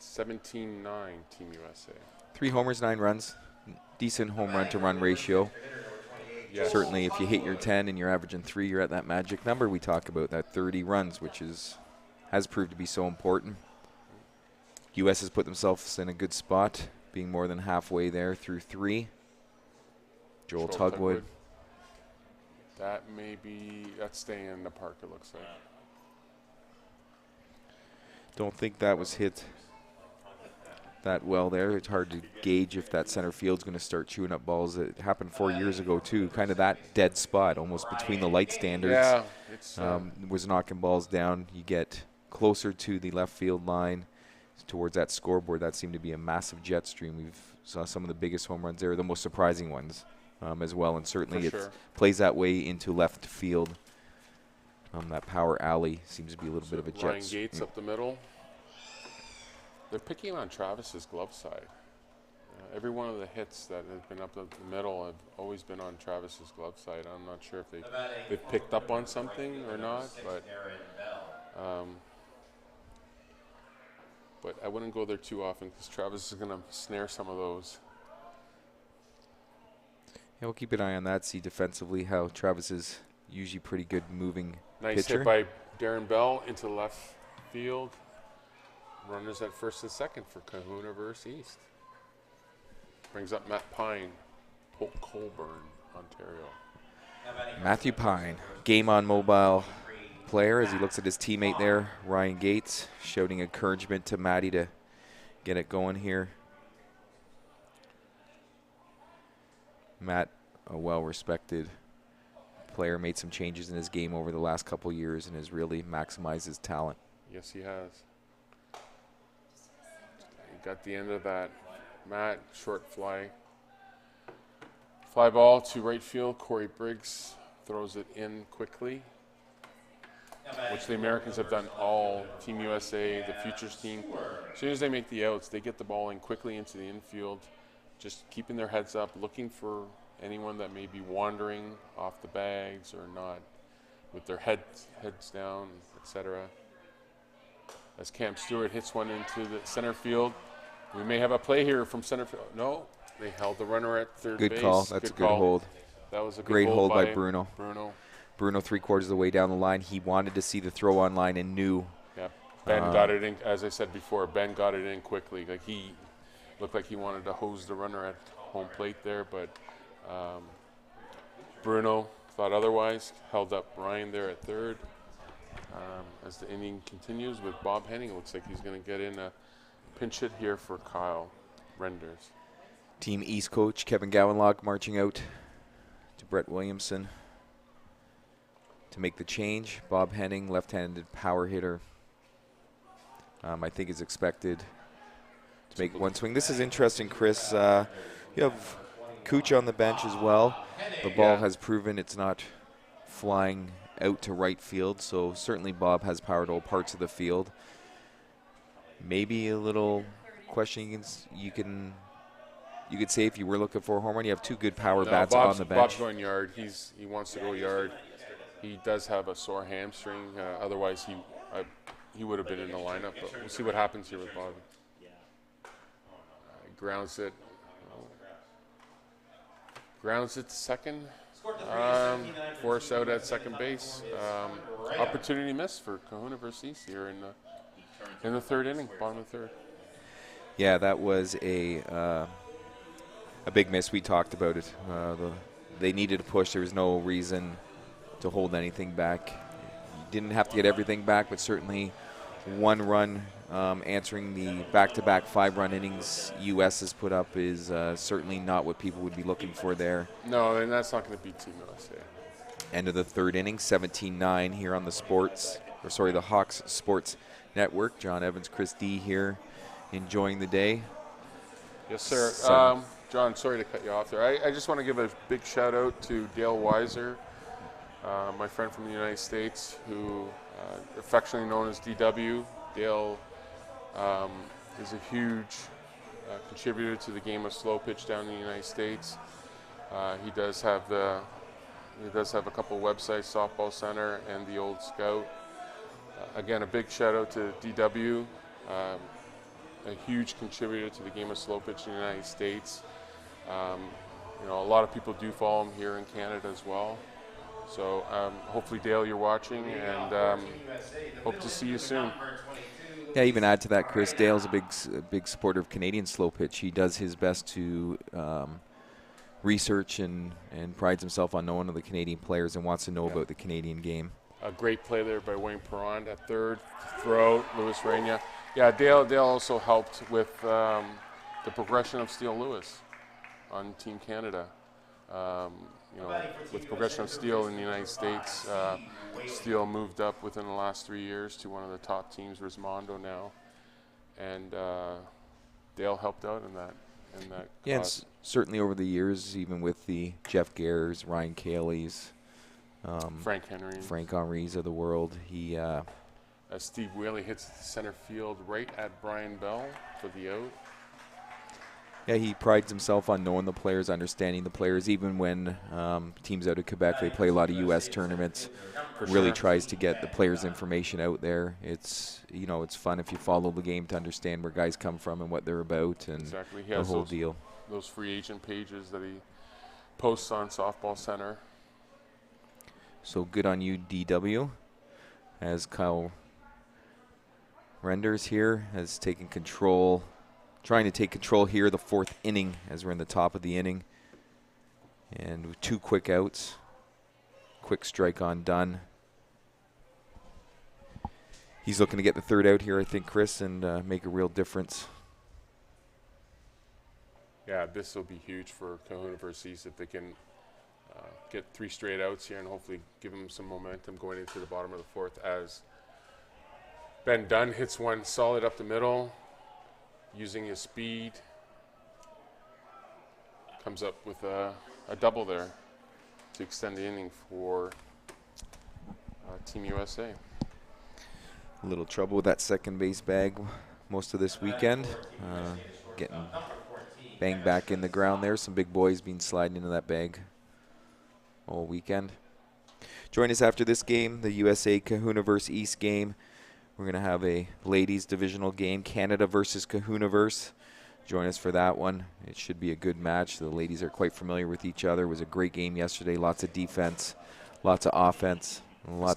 17-9 Team USA. 3 homers, 9 runs. Decent home run to run ratio. Yes. Certainly if you hit your 10 and you're averaging 3, you're at that magic number we talk about, that 30 runs, which has proved to be so important. US has put themselves in a good spot, being more than halfway there through 3. Joel Tugwood. That's staying in the park, it looks like. Don't think that was hit that well there. It's hard to gauge if that center field's going to start chewing up balls. It happened 4 years ago too, kind of that dead spot, almost between the light standards. Yeah, it's was knocking balls down. You get closer to the left field line, towards that scoreboard. That seemed to be a massive jet stream. We've saw some of the biggest home runs there, the most surprising ones as well, and certainly it plays that way into left field. That power alley seems to be a little bit of a jet. Ryan Gates up the middle. They're picking on Travis's glove side. Every one of the hits that have been up the middle have always been on Travis's glove side. I'm not sure if they've picked up on something or not, but I wouldn't go there too often because Travis is going to snare some of those. Yeah, we'll keep an eye on that, see defensively how Travis is usually pretty good moving Nice pitcher. hit by Darren Bell into left field. Runners at first and second for Kahunaverse East. Brings up Matt Pine, Polk Colburn, Ontario. Matthew Pine, game on mobile player as he looks at his teammate there, Ryan Gates, shouting encouragement to Matty to get it going here. Matt, a well-respected player, made some changes in his game over the last couple years and has really maximized his talent. Yes, he has. He got the end of that. Matt, short fly. Fly ball to right field. Corey Briggs throws it in quickly, which the Americans have done all. Team USA, the Futures team. As soon as they make the outs, they get the ball in quickly into the infield, just keeping their heads up, looking for anyone that may be wandering off the bags or not, with their heads down, etc. As Cam Stewart hits one into the center field, we may have a play here from center field. No, they held the runner at third base. Good call. That's a good hold. That was a great good hold by Bruno. Bruno 3/4 of the way down the line. He wanted to see the throw on line and knew. Yeah, Ben got it in. As I said before, Ben got it in quickly. Like he looked like he wanted to hose the runner at home plate there, but Bruno thought otherwise. Held up Ryan there at third. As the inning continues with Bob Henning, it looks like he's going to get in a pinch hit here for Kyle Renders. Team East coach Kevin Gowanlock marching out to Brett Williamson to make the change. Bob Henning, left-handed power hitter, I think is expected to make one swing. This is interesting, Chris. You have Cooch on the bench as well. The ball has proven it's not flying out to right field, so certainly Bob has power to all parts of the field. Maybe a little question you you could say if you were looking for a home run, you have two good power No, bats Bob's, on the bench. Bob's going yard. He wants to go yard. He does have a sore hamstring. Otherwise, he would have been in the lineup. But we'll see what happens here with Bob. Grounds it. Grounds it to second. Force out at second base. Opportunity missed for Kahunaverse East here in the third inning, bottom of the third. Yeah, that was a big miss. We talked about it. They needed to push. There was no reason to hold anything back. You didn't have to get everything back, but certainly one run answering the back-to-back 5-run innings U.S. has put up is certainly not what people would be looking for there. No, and that's not going to beat Team USA. End of the third inning, 17-9 here on the Hawks Sports Network. John Evans, Chris D here, enjoying the day. Yes, sir. John, sorry to cut you off there. I just want to give a big shout out to Dale Weiser, my friend from the United States, who affectionately known as DW. Dale is a huge contributor to the game of slow pitch down in the United States. He does have a couple websites, Softball Center and the Old Scout. Again, a big shout out to DW, a huge contributor to the game of slow pitch in the United States. A lot of people do follow him here in Canada as well. So hopefully, Dale, you're watching, and hope to see you soon. Yeah, even add to that, Chris, Dale's a big supporter of Canadian slow pitch. He does his best to research and prides himself on knowing of the Canadian players and wants to know about the Canadian game. A great play there by Wayne Perron at third, throw, Louis Reyna. Yeah, Dale also helped with the progression of Steele Lewis on Team Canada. With progression of Steele in the United States, Steele moved up within the last 3 years to one of the top teams, Rismondo now, and Dale helped out in that. Yeah, and certainly over the years, even with the Jeff Gares, Ryan Caleys, Frank Henrys of the world, he. Steve Whaley hits center field right at Brian Bell for the out. Yeah, he prides himself on knowing the players, understanding the players. Even when teams out of Quebec, they play a lot of U.S. tournaments. Really tries to get the players' information out there. It's fun if you follow the game to understand where guys come from and what they're about and exactly. The whole deal. Those free agent pages that he posts on Softball Center. So good on you, DW, as Kyle Renders here has taken control. Trying to take control here, the fourth inning, as we're in the top of the inning. And with 2 quick outs. Quick strike on Dunn. He's looking to get the third out here, I think, Chris, and make a real difference. Yeah, this will be huge for Kahunaverse East if they can get 3 straight outs here and hopefully give them some momentum going into the bottom of the fourth as Ben Dunn hits one solid up the middle. Using his speed, comes up with a double there to extend the inning for Team USA. A little trouble with that second base bag most of this weekend. Getting banged back in the ground there. Some big boys been sliding into that bag all weekend. Join us after this game, the USA Kahunaverse East game. We're going to have a ladies divisional game, Canada versus Kahunaverse. Join us for that one. It should be a good match. The ladies are quite familiar with each other. It was a great game yesterday. Lots of defense, lots of offense.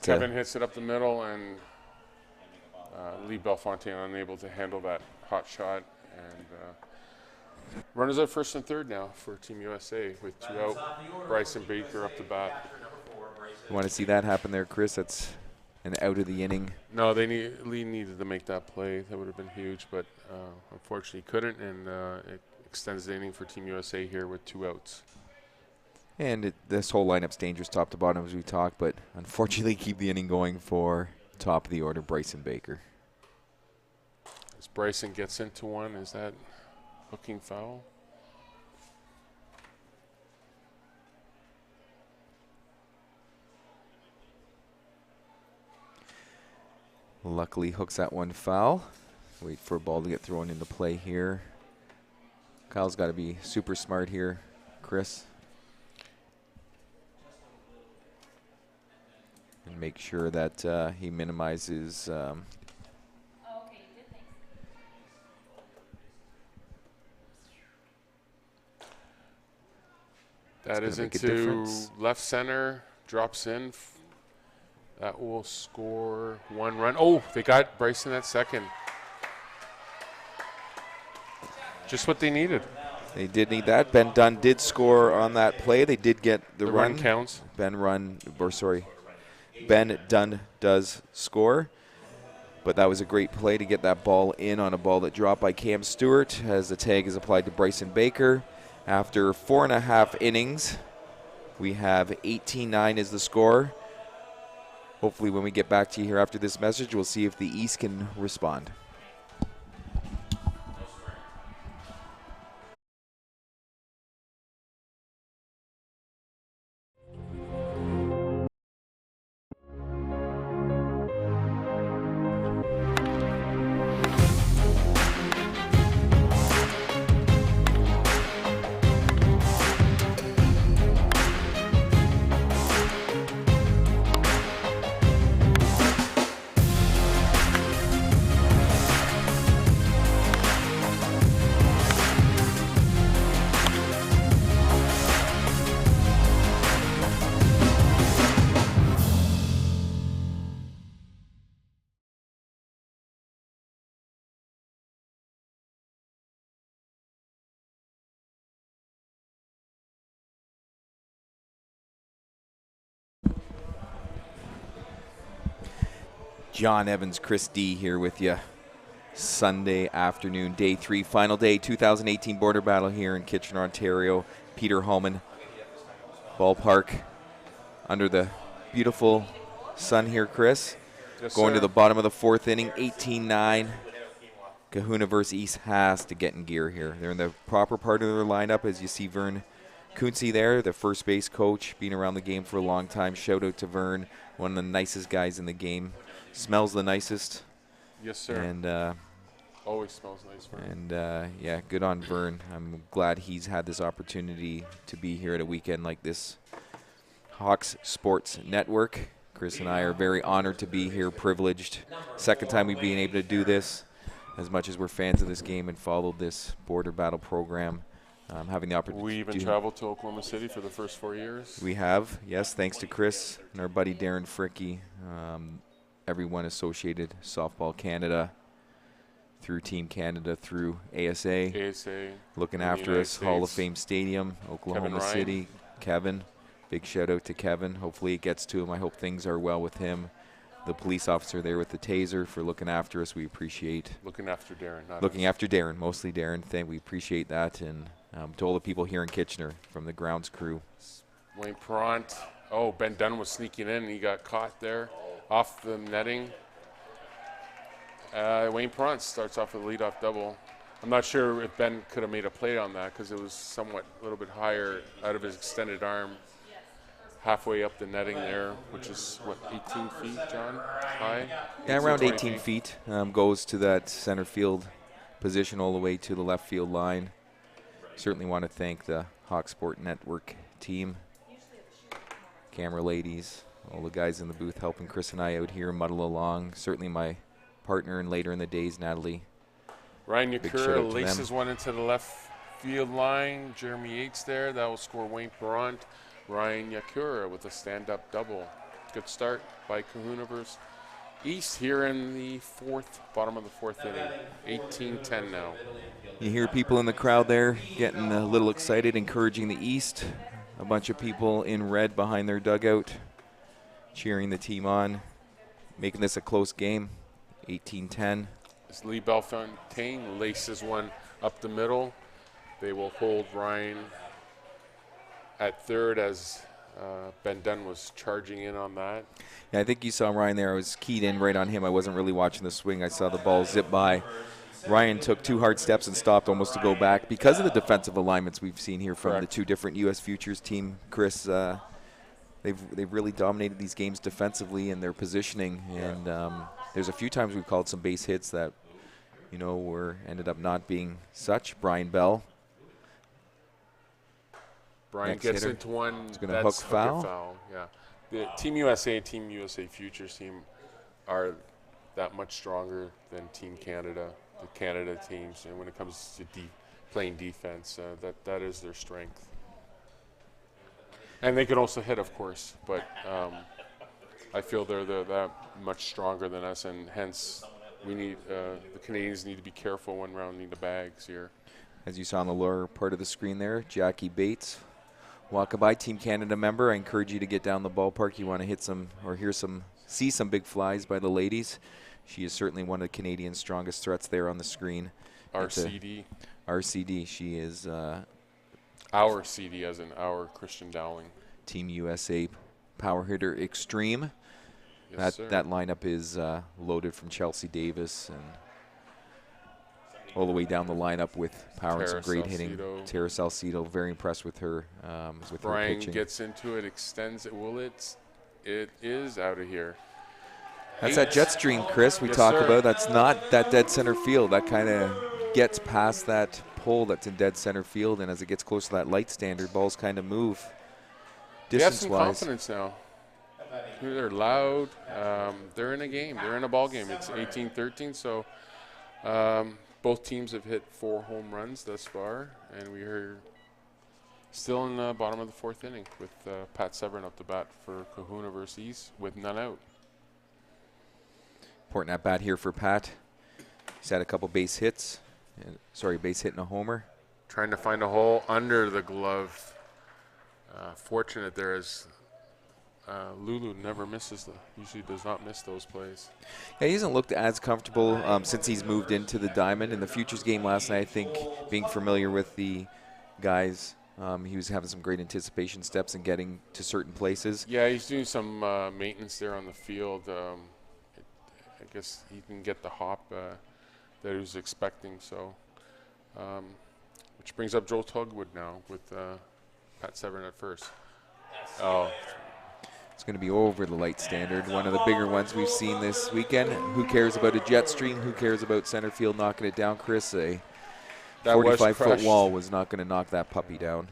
Kevin hits it up the middle, and Lee Belfontaine unable to handle that hot shot. And runners at first and third now for Team USA with 2 out. Bryson Baker up the bat. You want to see that happen there, Chris? That's an out of the inning. No, Lee needed to make that play. That would have been huge, but unfortunately couldn't, and it extends the inning for Team USA here with 2 outs. And this whole lineup's dangerous top to bottom as we talk, but unfortunately keep the inning going for top of the order, Bryson Baker. As Bryson gets into one, is that hooking foul? Luckily hooks that one foul. Wait for a ball to get thrown into play here. Kyle's got to be super smart here, Chris. And make sure that he minimizes that is make a into difference. left center, drops in. That will score 1 run. Oh, they got Bryson at second. Just what they needed. They did need that. Ben Dunn did score on that play. They did get the run counts. Ben Dunn does score. But that was a great play to get that ball in on a ball that dropped by Cam Stewart as the tag is applied to Bryson Baker. After 4.5 innings, we have 18-9 is the score. Hopefully when we get back to you here after this message, we'll see if the East can respond. John Evans, Chris D here with you. Sunday afternoon, day 3, final day, 2018 border battle here in Kitchener, Ontario. Peter Hallman Ballpark under the beautiful sun here, Chris. Yes, Going sir. to the bottom of the 4th inning, 18-9. Kahunaverse East has to get in gear here. They're in the proper part of their lineup, as you see Vern Kunze there, the first base coach, been around the game for a long time. Shout out to Vern, one of the nicest guys in the game. Smells the nicest. Yes, sir. And always smells nice. yeah, good on Vern. I'm glad he's had this opportunity to be here at a weekend like this. Hawks Sports Network. Chris and I are very honored to be here, privileged. Second time we've been able to do this, as much as we're fans of this game and followed this border battle program. Having the opportunity. We even traveled to Oklahoma City for the first 4 years. We have, yes, thanks to Chris and our buddy Darren Fricky. Everyone associated Softball Canada, through Team Canada, through ASA, looking after us, Hall of Fame Stadium, Oklahoma City. Kevin, big shout out to Kevin. Hopefully it gets to him. I hope things are well with him. The police officer there with the taser for looking after us. We appreciate. Looking after Darren. Not looking us. after Darren, mostly Darren. We appreciate that. And to all the people here in Kitchener from the grounds crew. Wayne Perront. Oh, Ben Dunn was sneaking in and he got caught there off the netting. Wayne Perront starts off with a leadoff double. I'm not sure if Ben could have made a play on that because it was somewhat a little bit higher out of his extended arm, halfway up the netting there, which is, what, 18 feet, John, high? Yeah, around 18 feet. Goes to that center field position all the way to the left field line. Certainly want to thank the Hawk Sport Network team, camera ladies, all the guys in the booth helping Chris and I out here muddle along. Certainly my partner and later in the days, Natalie. Ryan Yakura laces one into the left field line. Jeremy Yates there. That will score Wayne Perront. Ryan Yakura with a stand-up double. Good start by Kahunaverse East here in the bottom of the fourth inning. 18-10 now. You hear people in the crowd there getting a little excited, encouraging the East. A bunch of people in red behind their dugout, cheering the team on, making this a close game. 18-10. As Lee Belfontaine laces one up the middle. They will hold Ryan at third as Ben Dunn was charging in on that. Yeah, I think you saw Ryan there. I was keyed in right on him. I wasn't really watching the swing. I saw the ball zip by. Ryan took 2 hard steps and stopped almost to go back because of the defensive alignments we've seen here from the 2 different U.S. Futures team. Chris, they've really dominated these games defensively in their positioning, and there's a few times we've called some base hits that, ended up not being such. Brian Bell Brian Next gets hitter. into one. It's gonna That's hook foul. foul. Yeah. The Team USA Futures team are that much stronger than Team Canada, the Canada teams. And when it comes to playing defense, that is their strength. And they can also hit, of course, but I feel they're that much stronger than us, and hence we need the Canadians need to be careful when rounding the bags here. As you saw on the lower part of the screen there, Jackie Bates, walking by, Team Canada member. I encourage you to get down the ballpark. You want to hit some or see some big flies by the ladies. She is certainly one of Canadians' strongest threats there on the screen. RCD. RCD. She is Our CD, as in our Christian Dowling. Team USA power hitter extreme. Yes, sir. That lineup is loaded from Chelsea Davis and all the way down the lineup with power and some great hitting. Tara Salcido, very impressed with her with her Brian pitching. gets into it, extends it. It is out of here. That's that jet stream, Chris, we Yes, talk sir. about. That's not that dead center field. That kind of gets past that pole that's in dead center field, and as it gets close to that light standard, balls kind of move They have some distance-wise. confidence now. They're loud. They're in a game. They're in a ball game. It's 18-13, so both teams have hit 4 home runs thus far, and we are still in the bottom of the 4th inning with Pat Severin up to bat for Kahunaverse East with none out. Important at bat here for Pat. He's had a couple base hits. Base hit and a homer. Trying to find a hole under the glove. Fortunate there is Lulu never misses usually does not miss those plays. Yeah, he hasn't looked as comfortable since he's moved into the diamond. In the Futures game last night, I think being familiar with the guys, he was having some great anticipation steps and getting to certain places. Yeah, he's doing some maintenance there on the field. I guess he can get the hop that he was expecting. So, which brings up Joel Tugwood now with Pat Severin at first. Oh, It's going to be over the light standard, one of the bigger ones we've seen this weekend. Who cares about a jet stream? Who cares about center field knocking it down, Chris? A 45-foot wall was not going to knock that puppy down.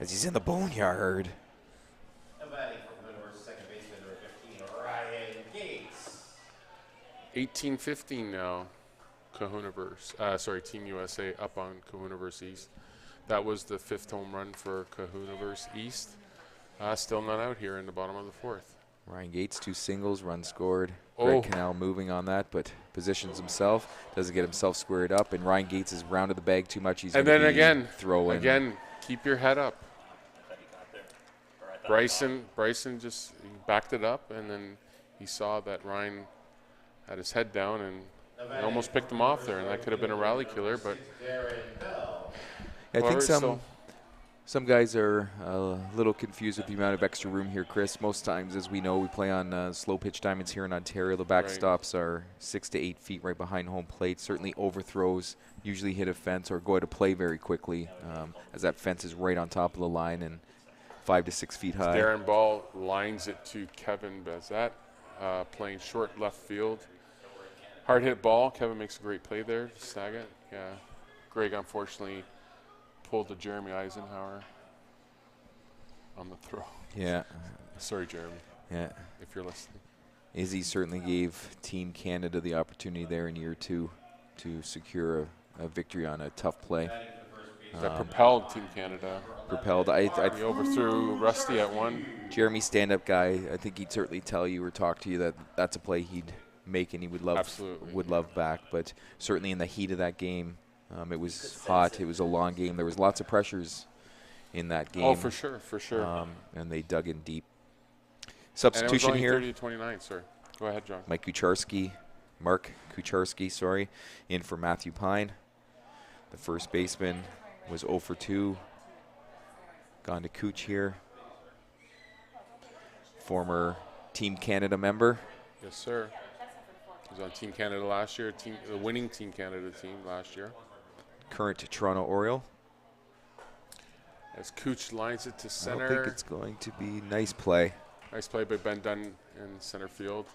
As he's in the boneyard. 18-15 now. Kahunaverse. Team USA up on Kahunaverse East. That was the 5th home run for Kahunaverse East. Still not out here in the bottom of the 4th. Ryan Gates, 2 singles, run scored. Oh. Greg Canal moving on that, but positions himself, doesn't get himself squared up, and Ryan Gates has rounded the bag too much. He's And gonna then be throwing. again, keep your head up. Bryson just backed it up, and then he saw that Ryan had his head down, and he almost picked him off there, and that could have been a rally killer. But I think however, some guys are a little confused with the amount of extra room here, Chris. Most times, as we know, we play on slow pitch diamonds here in Ontario. The backstops are 6 to 8 feet right behind home plate. Certainly overthrows usually hit a fence or go out of play very quickly, as that fence is right on top of the line and 5 to 6 feet high. Darren Ball lines it to Kevin Bazat, playing short left field. Hard hit ball. Kevin makes a great play there to snag it. Yeah. Greg unfortunately pulled to Jeremy Eisenhower on the throw. Yeah. Sorry, Jeremy, Yeah. if you're listening. Izzy certainly gave Team Canada the opportunity there in year 2 to secure a victory on a tough play. That propelled Team Canada. Propelled. We overthrew Rusty at 1. Jeremy, stand-up guy, I think he'd certainly tell you or talk to you that that's a play he'd make and he would love back. But certainly in the heat of that game, it was hot. It was a long game. There was lots of pressures in that game. Oh, for sure. And they dug in deep. And Substitution it was only here. 30-29, sir. Go ahead, John. Mark Kucharski, in for Matthew Pine. The first baseman was 0 for 2. Gone to Cooch here. Former Team Canada member. Yes, sir. He was on Team Canada last year, the winning Team Canada team last year. Current Toronto Oriole. As Cooch lines it to I center. don't think it's going to be nice play. Nice play by Ben Dunn in center field.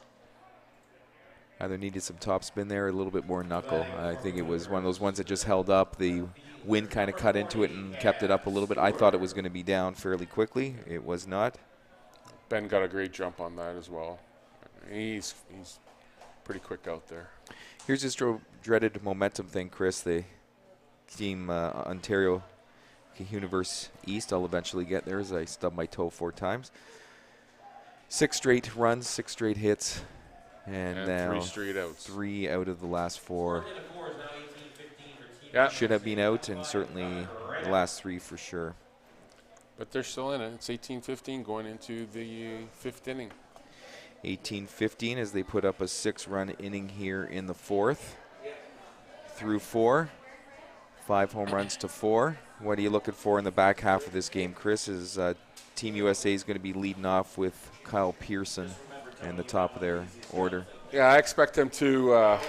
Either needed some top spin there, or a little bit more knuckle. I think it was one of those ones that just held up. The wind kind of cut into it and kept it up a little bit. I thought it was going to be down fairly quickly. It was not. Ben got a great jump on that as well. He's pretty quick out there. Here's this dreaded momentum thing, Chris. The team Ontario Kahunaverse East. I'll eventually get there as I stub my toe 4 times. 6 straight runs, 6 straight hits. And now 3 straight outs. 3 out of the last 4. Yeah. Should have been out, and certainly the last 3 for sure. But they're still in it. It's 18-15 going into the 5th inning. 18-15 as they put up a 6-run inning here in the 4th. Through 4. 5 home runs to 4. What are you looking for in the back half of this game, Chris? Is Team USA is going to be leading off with Kyle Pearson in the top of their order. Yeah, I expect them to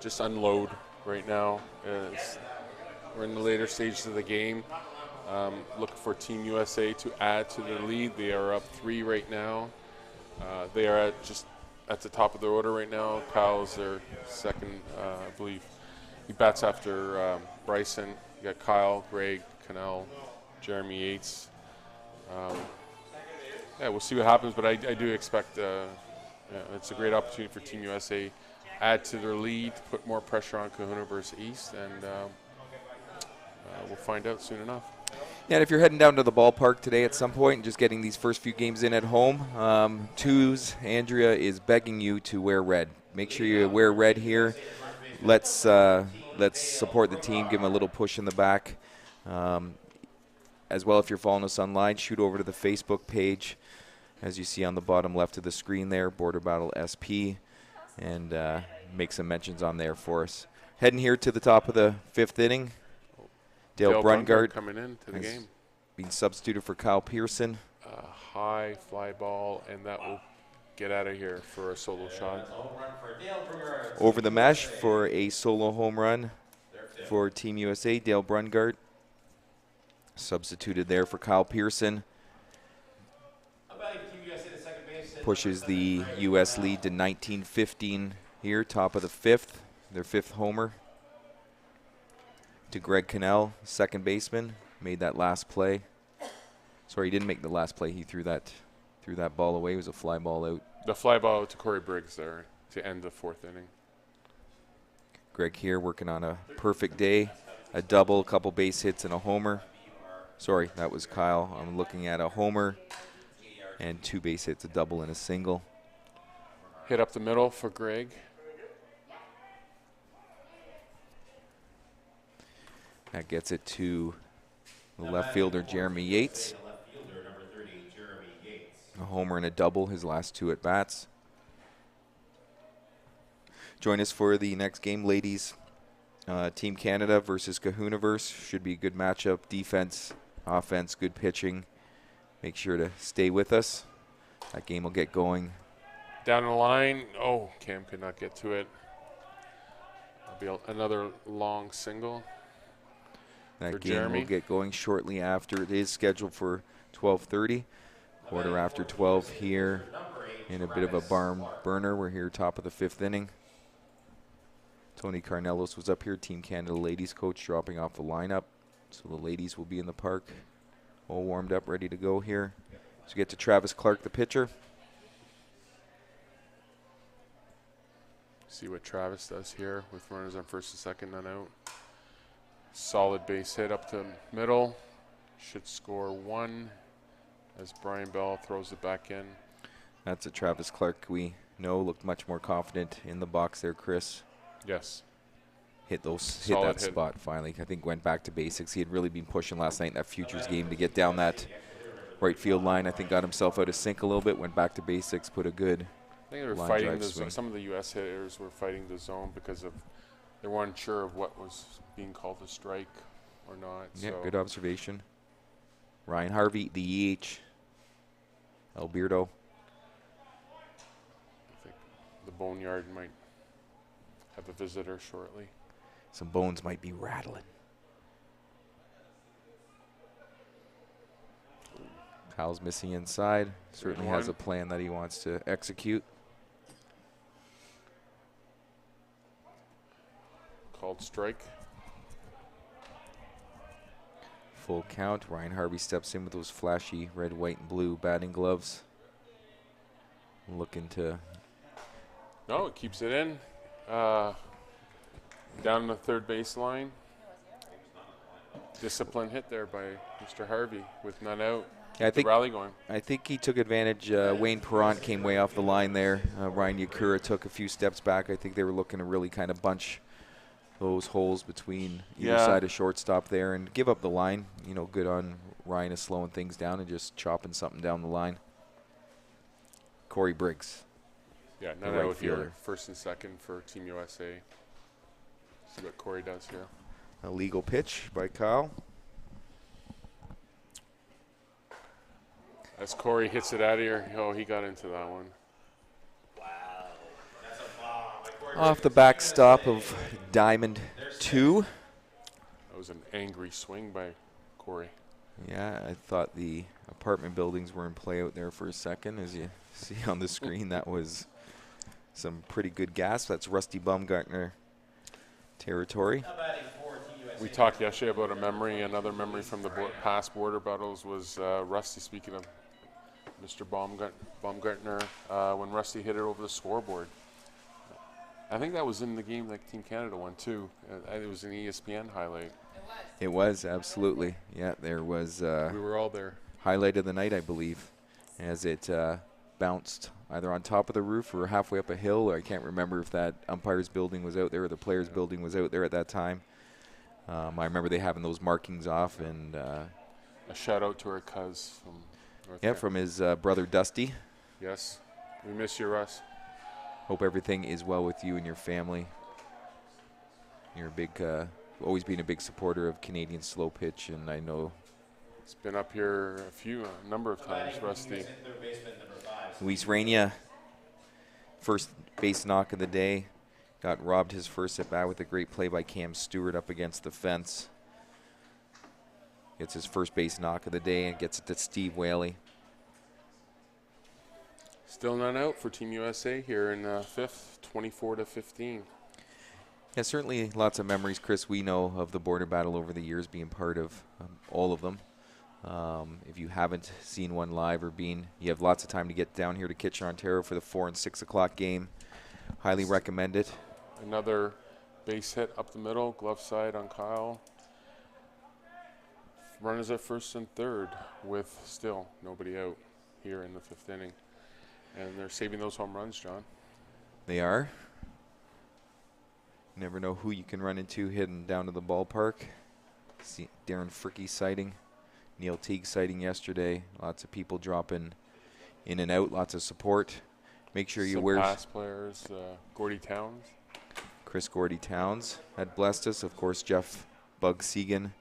just unload right now. We're in the later stages of the game. Looking for Team USA to add to their lead. They are up 3 right now. They are just at the top of their order right now. Kyle's their second, I believe. He bats after Bryson. You got Kyle, Greg, Cannell, Jeremy Yates. Yeah, we'll see what happens, but I do expect it's a great opportunity for Team USA. Add to their lead, put more pressure on Kahunaverse East, and we'll find out soon enough. Yeah, and if you're heading down to the ballpark today at some point and just getting these first few games in at home, Twos, Andrea is begging you to wear red. Make sure you wear red here. Let's support the team, give them a little push in the back. As well, if you're following us online, shoot over to the Facebook page, as you see on the bottom left of the screen there, Border Battle SP, and make some mentions on there for us. Heading here to the top of the 5th inning. Dale Brungart coming into the game. Being substituted for Kyle Pearson. High fly ball, and that will get out of here for a solo shot. Over the mesh for a solo home run for Team USA, Dale Brungart. Substituted there for Kyle Pearson. Pushes the U.S. lead to 19-15 here, top of the 5th. Their 5th homer. To Greg Cannell, second baseman, made that last play. Sorry, he didn't make the last play. He threw that ball away. It was a fly ball out. The fly ball to Corey Briggs there to end the 4th inning. Greg here working on a perfect day. A double, a couple base hits, and a homer. Sorry, that was Kyle. I'm looking at a homer and 2 base hits, a double and a single. Hit up the middle for Greg. That gets it to the left fielder, Jeremy Yates. A homer and a double, his last 2 at-bats. Join us for the next game, ladies. Team Canada versus Kahunaverse. Should be a good matchup. Defense, offense, good pitching. Make sure to stay with us. That game will get going. Down the line. Oh, Cam could not get to it. That'll be another long single. That game Jeremy will get going shortly after. It is scheduled for 12:30. Quarter after 12 here in a bit of a barn burner. We're here top of the 5th inning. Tony Carnelos was up here, Team Canada ladies coach, dropping off the lineup. So the ladies will be in the park, all warmed up, ready to go here. So we get to Travis Clark, the pitcher. See what Travis does here with runners on first and second, none out. Solid base hit up to middle. Should score 1 as Brian Bell throws it back in. That's a Travis Clark we know looked much more confident in the box there, Chris. Yes. Hit that Solid hit. spot finally. I think went back to basics. He had really been pushing last night in that futures game to get down that right field line. I think got himself out of sync a little bit, went back to basics, put a good I think they were line fighting drive the swing. some of the U.S. hitters were fighting the zone because of they weren't sure of what was being called a strike or not. Yeah, so good observation. Ryan Harvey, the EH. Alberto. I think the Boneyard might have a visitor shortly. Some bones might be rattling. Kyle's missing inside. Certainly has a plan that he wants to execute. called strike. Full count. Ryan Harvey steps in with those flashy red, white, and blue batting gloves. Looking to. No, it keeps it in. Down the third baseline. Disciplined hit there by Mr. Harvey with none out. Yeah, The rally going. I think he took advantage. Wayne Perrant came way off the line there. Ryan Yakura took a few steps back. I think they were looking to really kind of bunch those holes between either side of shortstop there and give up the line. You know, good on Ryan is slowing things down and just chopping something down the line. Corey Briggs. Yeah, none right out fielder. here. First and second for Team USA. See what Corey does here. A legal pitch by Kyle. As Corey hits it out of here, oh, he got into that one. Off the backstop of Diamond 2. That was an angry swing by Corey. Yeah, I thought the apartment buildings were in play out there for a second. As you see on the screen, that was some pretty good gas. That's Rusty Baumgartner territory. We talked yesterday about a memory. Another memory from the past border battles was Rusty, speaking of Mr. Baumgartner, when Rusty hit it over the scoreboard. I think that was in the game that Team Canada won, too. It was an ESPN highlight. It was, absolutely. Yeah, there was We were all there. highlight of the night, I believe, as it bounced either on top of the roof or halfway up a hill. I can't remember if that umpire's building was out there or the player's building was out there at that time. I remember they having those markings off. And A shout out to our cuz from North yeah, Carolina. from his brother Dusty. Yes. We miss you, Russ. Hope everything is well with you and your family. You're a big, always been a big supporter of Canadian slow pitch, and I know It's been up here a number of times, Rusty. Luis Reina, first base knock of the day, got robbed his first at bat with a great play by Cam Stewart up against the fence. Gets his first base knock of the day and gets it to Steve Whaley. Still none out for Team USA here in fifth, 24-15. Yeah, certainly lots of memories, Chris. We know of the border battle over the years, being part of all of them. If you haven't seen one live or you have lots of time to get down here to Kitchener, Ontario for the 4 and 6 o'clock game. Highly recommend it. Another base hit up the middle, glove side on Kyle. Runners at first and third with still nobody out here in the fifth inning. And they're saving those home runs, John. They are. Never know who you can run into heading down to the ballpark. See Darren Fricke sighting, Neil Teague sighting yesterday. Lots of people dropping in and out, lots of support. Make sure you Some wear past players, Gordy Towns. Chris Gordy Towns had blessed us. Of course, Jeff Bug Segan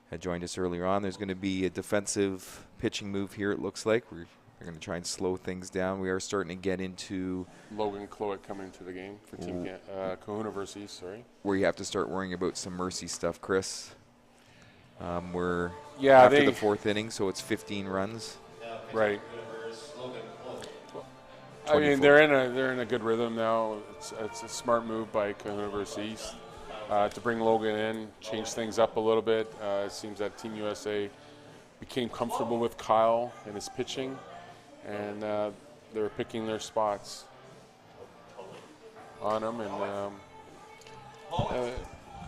had joined us earlier on. There's going to be a defensive pitching move here, it looks like. We're going to try and slow things down. We are starting to get into Logan Cloet coming into the game for Team Kahunaverse East, sorry. where you have to start worrying about some mercy stuff, Chris. We're Yeah, after the fourth inning, so it's 15 runs. Right. I 24. mean, they're in a good rhythm now. It's a smart move by Kahunaverse East to bring Logan in, change things up a little bit. It seems that Team USA became comfortable with Kyle and his pitching, and they're picking their spots on him. And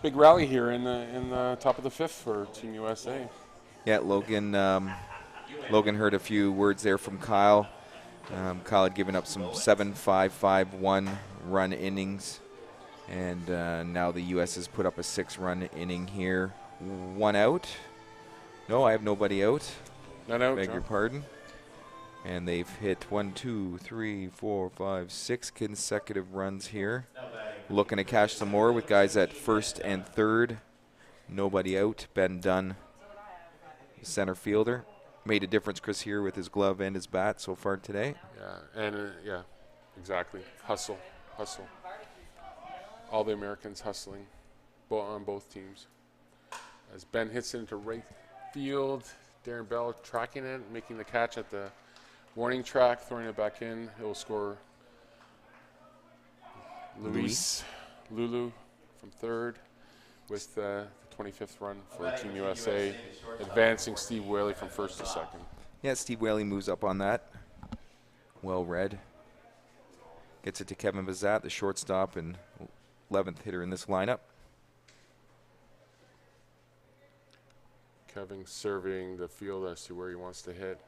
big rally here in the top of the fifth for Team USA. Yeah, Logan heard a few words there from Kyle. Kyle had given up some 7-5-5-1 run innings, and now the U.S. has put up a 6-run inning here. One out. No, I have nobody out. Not out, Beg John. your pardon. And they've hit 6 consecutive runs here. Looking to cash some more with guys at first and third. Nobody out. Ben Dunn, center fielder. Made a difference, Chris, here with his glove and his bat so far today. Yeah, and yeah, exactly. Hustle. All the Americans hustling on both teams. As Ben hits it into right field, Darren Bell tracking it, making the catch at the warning track, throwing it back in. He'll score Lulu from from third with the 25th run for Team USA, advancing Steve Whaley from first to second. Yeah, Steve Whaley moves up on that. Well read. Gets it to Kevin Bazat, the shortstop and 11th hitter in this lineup. Kevin surveying the field as to where he wants to hit.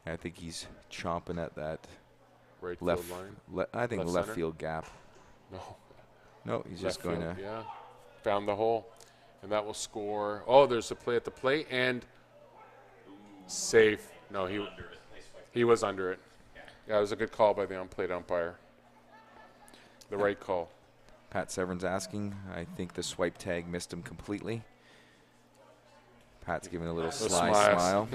I think he's chomping at that Right left field line. I think Left left center? field gap. No, he's just Left going field, to. yeah, found the hole, and that will score. Oh, there's a play at the plate and safe. No, he was under it. Yeah, it was a good call by the on-plate umpire. The right call. Pat Severn's asking. I think the swipe tag missed him completely. Pat's giving a little sly smile.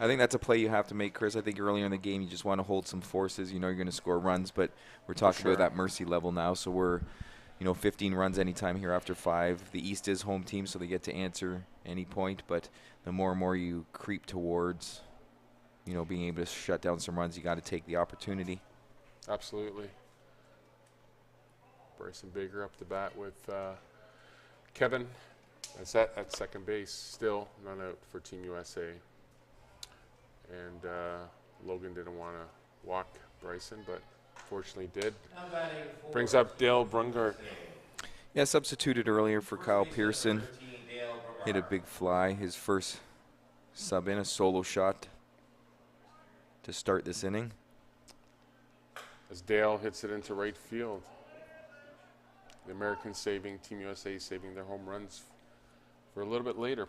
I think that's a play you have to make, Chris. I think earlier in the game you just want to hold some forces. You know you're going to score runs, but we're talking about that mercy level now. So we're, 15 runs anytime here after 5. The East is home team, so they get to answer any point. But the more and more you creep towards, being able to shut down some runs, you got to take the opportunity. Absolutely. Bryson Baker up the bat with Kevin. That's at second base. Still none out for Team USA. And Logan didn't want to walk Bryson, but fortunately did. Brings up Dale Brungart. Yeah, substituted earlier for Kyle Pearson. Hit a big fly. His first sub in, a solo shot to start this inning. As Dale hits it into right field. The Americans saving, Team USA saving their home runs for a little bit later,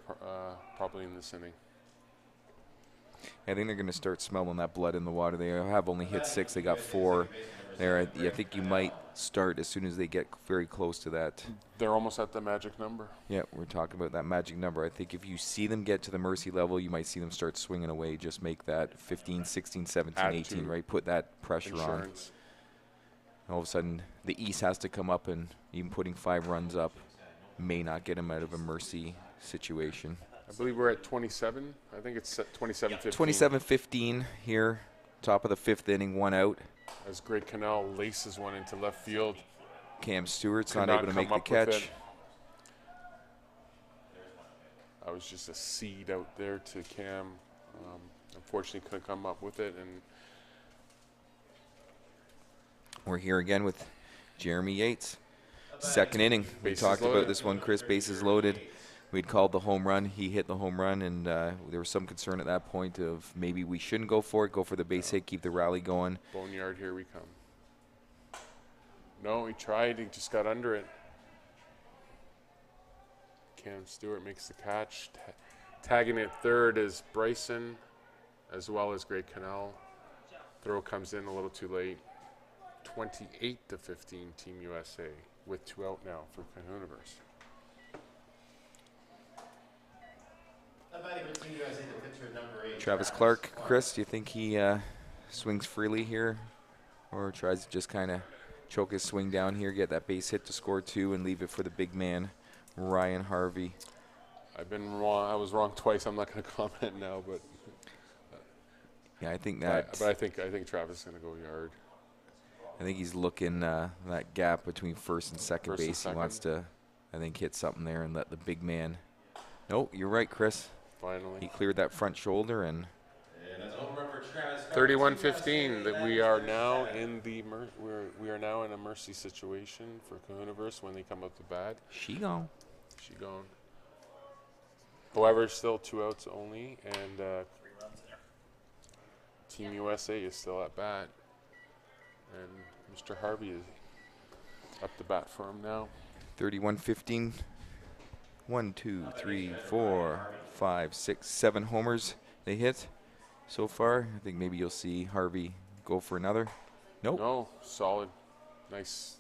probably in this inning. I think they're going to start smelling that blood in the water. They have only hit 6. They got 4 there. I think you might start as soon as they get very close to that. They're almost at the magic number. Yeah, we're talking about that magic number. I think if you see them get to the mercy level, you might see them start swinging away. Just make that 15, 16, 17, 18, right? Put that pressure Insurance. on. All of a sudden, the East has to come up, and even putting 5 runs up may not get them out of a mercy situation. I believe we're at 27. I think it's at 27-15. 27-15 here, top of the 5th inning, 1 out. As Greg Cannell laces one into left field. Cam Stewart's Could not able to make the come up with catch. it. That was just a seed out there to Cam. Unfortunately, couldn't come up with it. And we're here again with Jeremy Yates. Second inning. We Bases talked loaded. about this one, Chris. Bases loaded. We'd called the home run. He hit the home run, and there was some concern at that point of maybe we shouldn't go for it, go for the base hit, keep the rally going. Boneyard, here we come. No, he tried. He just got under it. Cam Stewart makes the catch. Tagging it third is Bryson, as well as Greg Cannell. Throw comes in a little too late. 28-15, Team USA, with 2 out now for Kahunaverse. Travis Clark, Chris, do you think he swings freely here or tries to just kind of choke his swing down here, get that base hit to score 2 and leave it for the big man, Ryan Harvey? I've been wrong. I was wrong twice. I'm not going to comment now, but Yeah, I think that. but I think Travis is going to go yard. I think he's looking that gap between first and second First and base. He wants to, I think, hit something there and let the big man. No, you're right, Chris. Finally. He cleared that front shoulder and 31-15. That we are now in the we are now in a mercy situation for Kahunaverse when they come up to bat. she gone. She gone. However, still 2 outs only, and Team USA is still at bat, and Mr. Harvey is up to bat for him now. 31-15. 1, 2, 3, 4, 5, 6, 7 homers they hit so far. I think maybe you'll see Harvey go for another. Nope. No, solid, nice,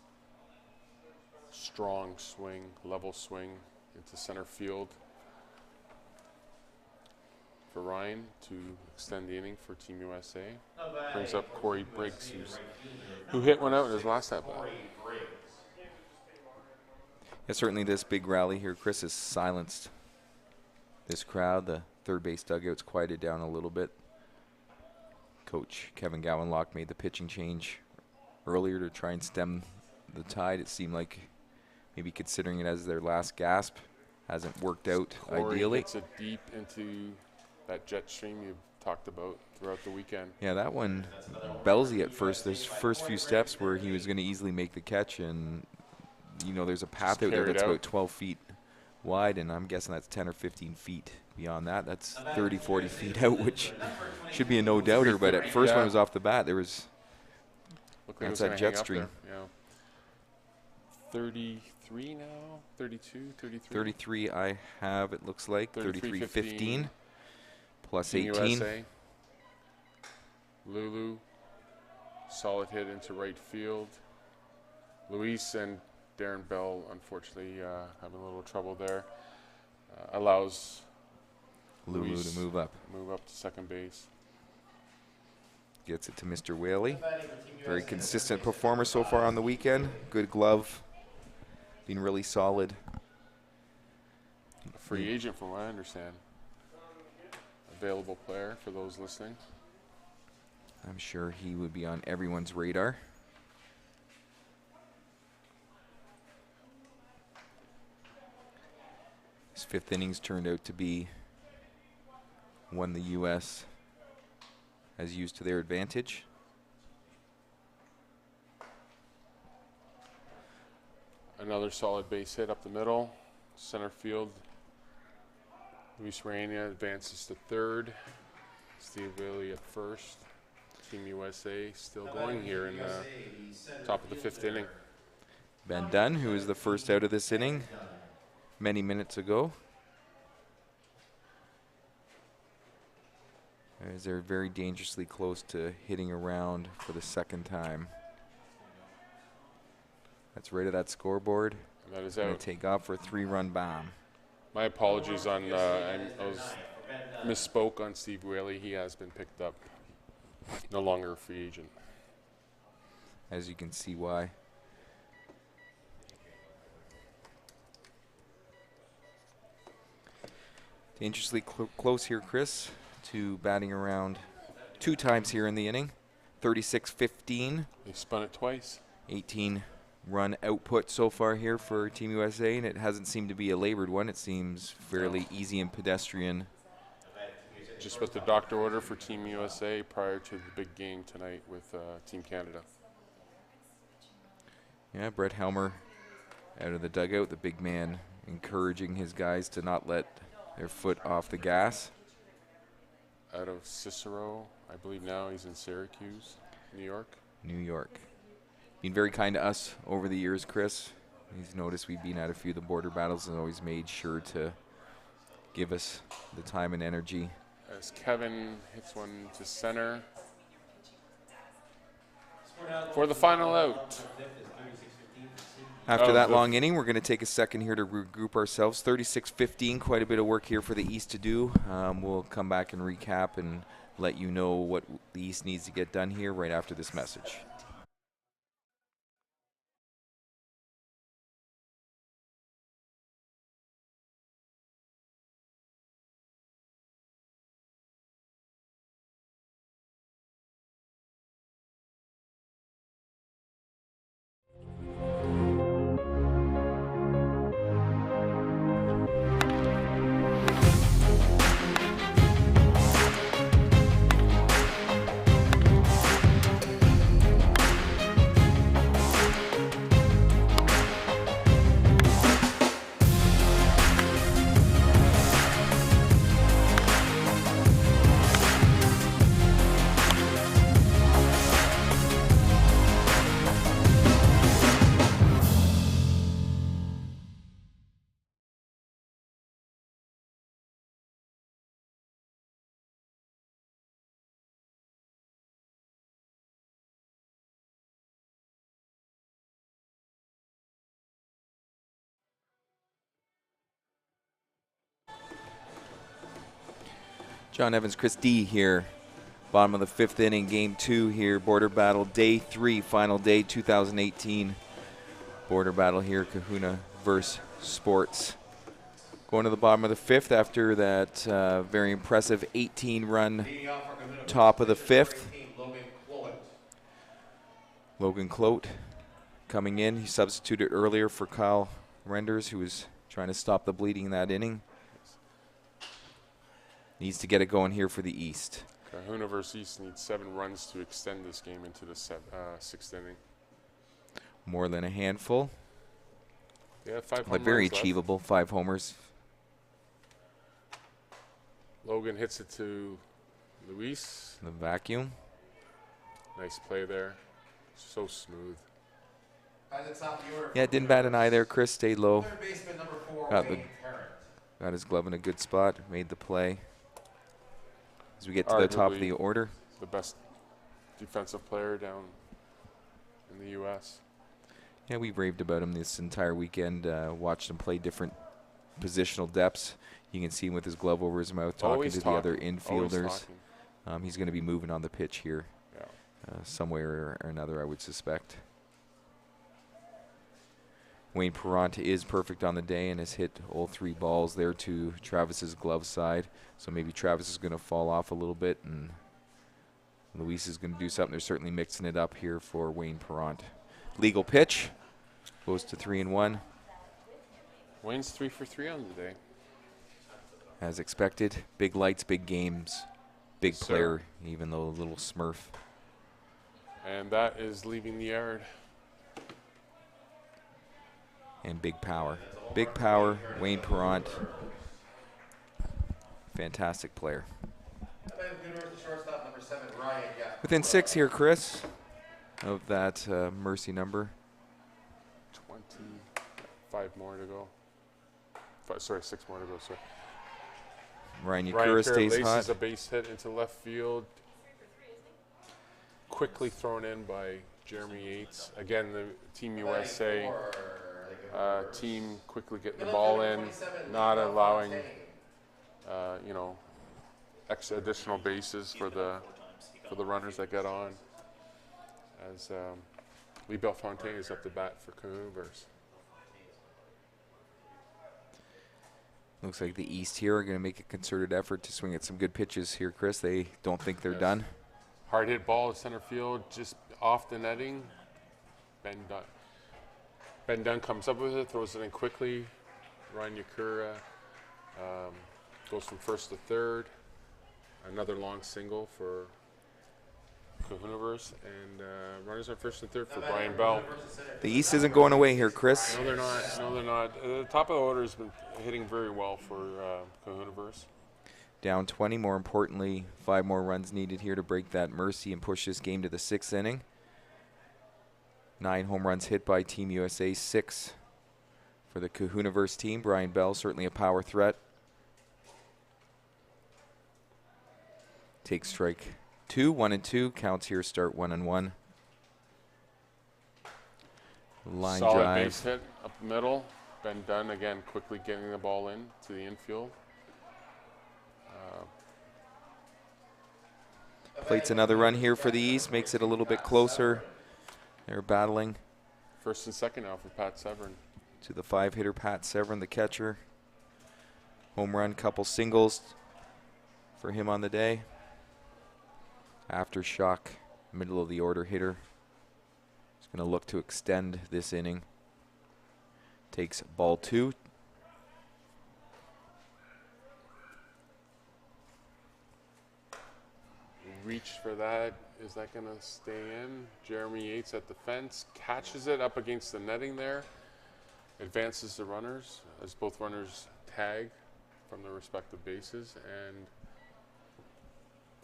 strong swing, level swing into center field for Ryan to extend the inning for Team USA. Brings up Corey Briggs, who hit one out in his last at bat. Yeah, certainly this big rally here, Chris, has silenced this crowd. The third base dugout's quieted down a little bit. Coach Kevin Gowanlock made the pitching change earlier to try and stem the Tide. It seemed like maybe considering it as their last gasp hasn't worked out Corey ideally. gets it deep into that jet stream you talked about throughout the weekend. Yeah, that one, Bellsy at first, those first few steps where he was going to easily make the catch, and, you know, there's a path out there carried that's out. about 12 feet wide, and I'm guessing that's 10 or 15 feet beyond that. That's 30, 40 feet out, which should be a no-doubter, but at first when it was off the bat, there was, Looked like it that's was that gonna hang jet up stream. there, yeah. 33 now? 32? 33? 33 I have, it looks like, 33-15, plus Team 18. USA. Lulu, solid hit into right field. Luis and Darren Bell, unfortunately, having a little trouble there. Allows Lulu Luis to move up. to second base. Gets it to Mr. Whaley. Very consistent performer so far on the weekend. Good glove. Been really solid. A free agent, from what I understand. Available player for those listening. I'm sure he would be on everyone's radar. His fifth innings turned out to be one the U.S. has used to their advantage. Another solid base hit up the middle. Center field. Luis Reina advances to third. Steve Whaley at first. Team USA still going here in the top of the fifth inning. Ben Dunn, who was the first out of this inning many minutes ago. As they're very dangerously close to hitting around for the second time. That's right at that scoreboard. And that is Going out. to take off for a 3-run bomb. My apologies on, I misspoke on Steve Whaley. He has been picked up. No longer a free agent. As you can see why. Dangerously close here, Chris, to batting around 2 times here in the inning. 36-15. They spun it twice. 18-run output so far here for Team USA, and it hasn't seemed to be a labored one. It seems fairly easy and pedestrian. Just with the doctor order for Team USA prior to the big game tonight with Team Canada. Yeah, Brett Helmer out of the dugout, the big man encouraging his guys to not let their foot off the gas. Out of Cicero, I believe now he's in Syracuse, New York. New York. Been very kind to us over the years, Chris. He's noticed we've been at a few of the border battles and always made sure to give us the time and energy. As Kevin hits one to center for the final out. After Oh, that the- long inning, we're going to take a second here to regroup ourselves. 36-15, quite a bit of work here for the East to do. We'll come back and recap and let you know what the East needs to get done here right after this message. John Evans, Chris D here. Bottom of the 5th inning, game 2 here. Border battle, day 3, final day 2018. Border battle here, Kahunaverse Sports. Going to the bottom of the 5th after that very impressive 18-run top of the 5th. Logan Clote coming in. He substituted earlier for Kyle Renders, who was trying to stop the bleeding in that inning. Needs to get it going here for the East. Kahunaverse East needs 7 runs to extend this game into the 6th inning. More than a handful, Yeah, 5 home but very runs left. achievable. 5 homers. Logan hits it to Luis. The vacuum. Nice play there. So smooth. At the top of the order Yeah, didn't bat an eye there. Chris stayed low. third baseman number 4, Got the- Wayne Parent. Got his glove in a good spot. Made the play. As we get to the top of Arguably the order. the best defensive player down in the U.S. Yeah, we raved about him this entire weekend. Watched him play different positional depths. You can see him with his glove over his mouth talking Always to talking. the other Always infielders. talking. He's going to be moving on the pitch here Yeah. somewhere or another, I would suspect. Wayne Perrant is perfect on the day and has hit all 3 balls there to Travis's glove side. So maybe Travis is going to fall off a little bit and Luis is going to do something. They're certainly mixing it up here for Wayne Perrant. Legal pitch. Goes to 3-1. Wayne's 3 for 3 on the day. As expected. Big lights, big games. Big Sir. player, even though a little smurf. And that is leaving the yard. And big power. Big power, Wayne Perrant. Fantastic player. Kahunaverse, the shortstop, number 7, Ryan. Yeah. Within 6 here, Chris, of that mercy number. 25 more to go. 6 more to go, sorry. Ryan Ryan Yakura Kerr stays laces hot. a base hit into left field. Quickly thrown in by Jeremy Yates. Again, the Team USA team quickly getting the ball in, not allowing, additional bases for the runners that get on. As Lee Belfontaine is up to bat for Kahunaverse. Looks like the East here are going to make a concerted effort to swing at some good pitches here, Chris. They don't think they're done. Hard hit ball to center field, just off the netting. Ben Dunn comes up with it, throws it in quickly. Ryan Yakura goes from first to third. Another long single for Kahunaverse, and runners on first and third for Brian Bell. The East isn't going away here, Chris. No, they're not. No, they're not. The top of the order has been hitting very well for Kahunaverse. Down 20, more importantly, 5 more runs needed here to break that mercy and push this game to the 6th inning. 9 home runs hit by Team USA, 6 for the Kahunaverse team. Brian Bell, certainly a power threat. Takes strike 2, 1-2. Counts here, start 1-1. Line Solid drive. base hit up the middle. Ben Dunn again quickly getting the ball in to the infield. Plates another run here for the East, makes it a little bit closer. They're battling First and second now for Pat Severn. to the 5-hitter Pat Severn, the catcher. Home run, couple singles for him on the day. Aftershock, middle of the order hitter. He's going to look to extend this inning. Takes ball 2. Reach for that. Is that going to stay in? Jeremy Yates at the fence. Catches it up against the netting there. Advances the runners as both runners tag from their respective bases. And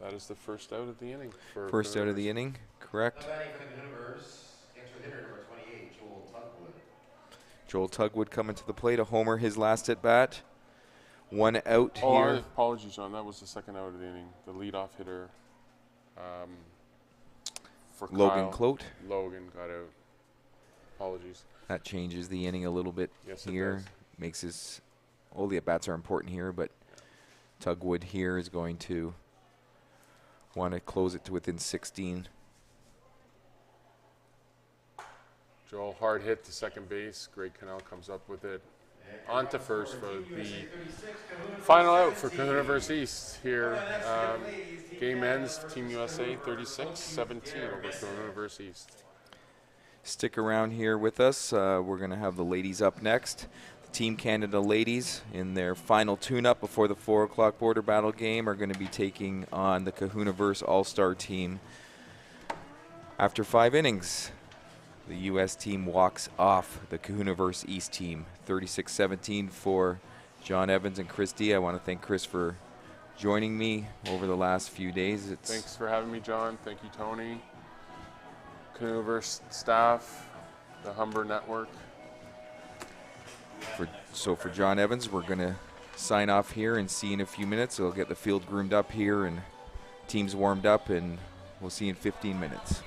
that is the first out of the inning. First out of the inning, correct. Batting for the Kahunaverse, extra hitter number 28, Joel Tugwood. Joel Tugwood coming to the plate, a homer his last at bat. 1 out Oh, here. apologies, John. That was the second out of the inning. The leadoff hitter for Logan Kyle. Clote. Logan got out. Apologies. That changes the inning a little bit Yes, it here. does. Makes his, all the at-bats are important here, but Tugwood here is going to want to close it to within 16. Joel hard hit to second base. Greg Cannell comes up with it. On to first for the final out for Kahunaverse East here. Game ends Team USA 36-17 over Kahunaverse East. stick around here with us. We're going to have the ladies up next. The Team Canada ladies, in their final tune-up before the 4 o'clock border battle game, are going to be taking on the Kahunaverse All-Star team. After 5 innings, the U.S. team walks off the Kahunaverse East team, 36-17 for John Evans and Chris D. I want to thank Chris for joining me over the last few days. Thanks for having me, John. Thank you, Tony. Kahunaverse staff, the Humber Network. So for John Evans, we're going to sign off here and see you in a few minutes. I'll get the field groomed up here and teams warmed up, and we'll see you in 15 minutes.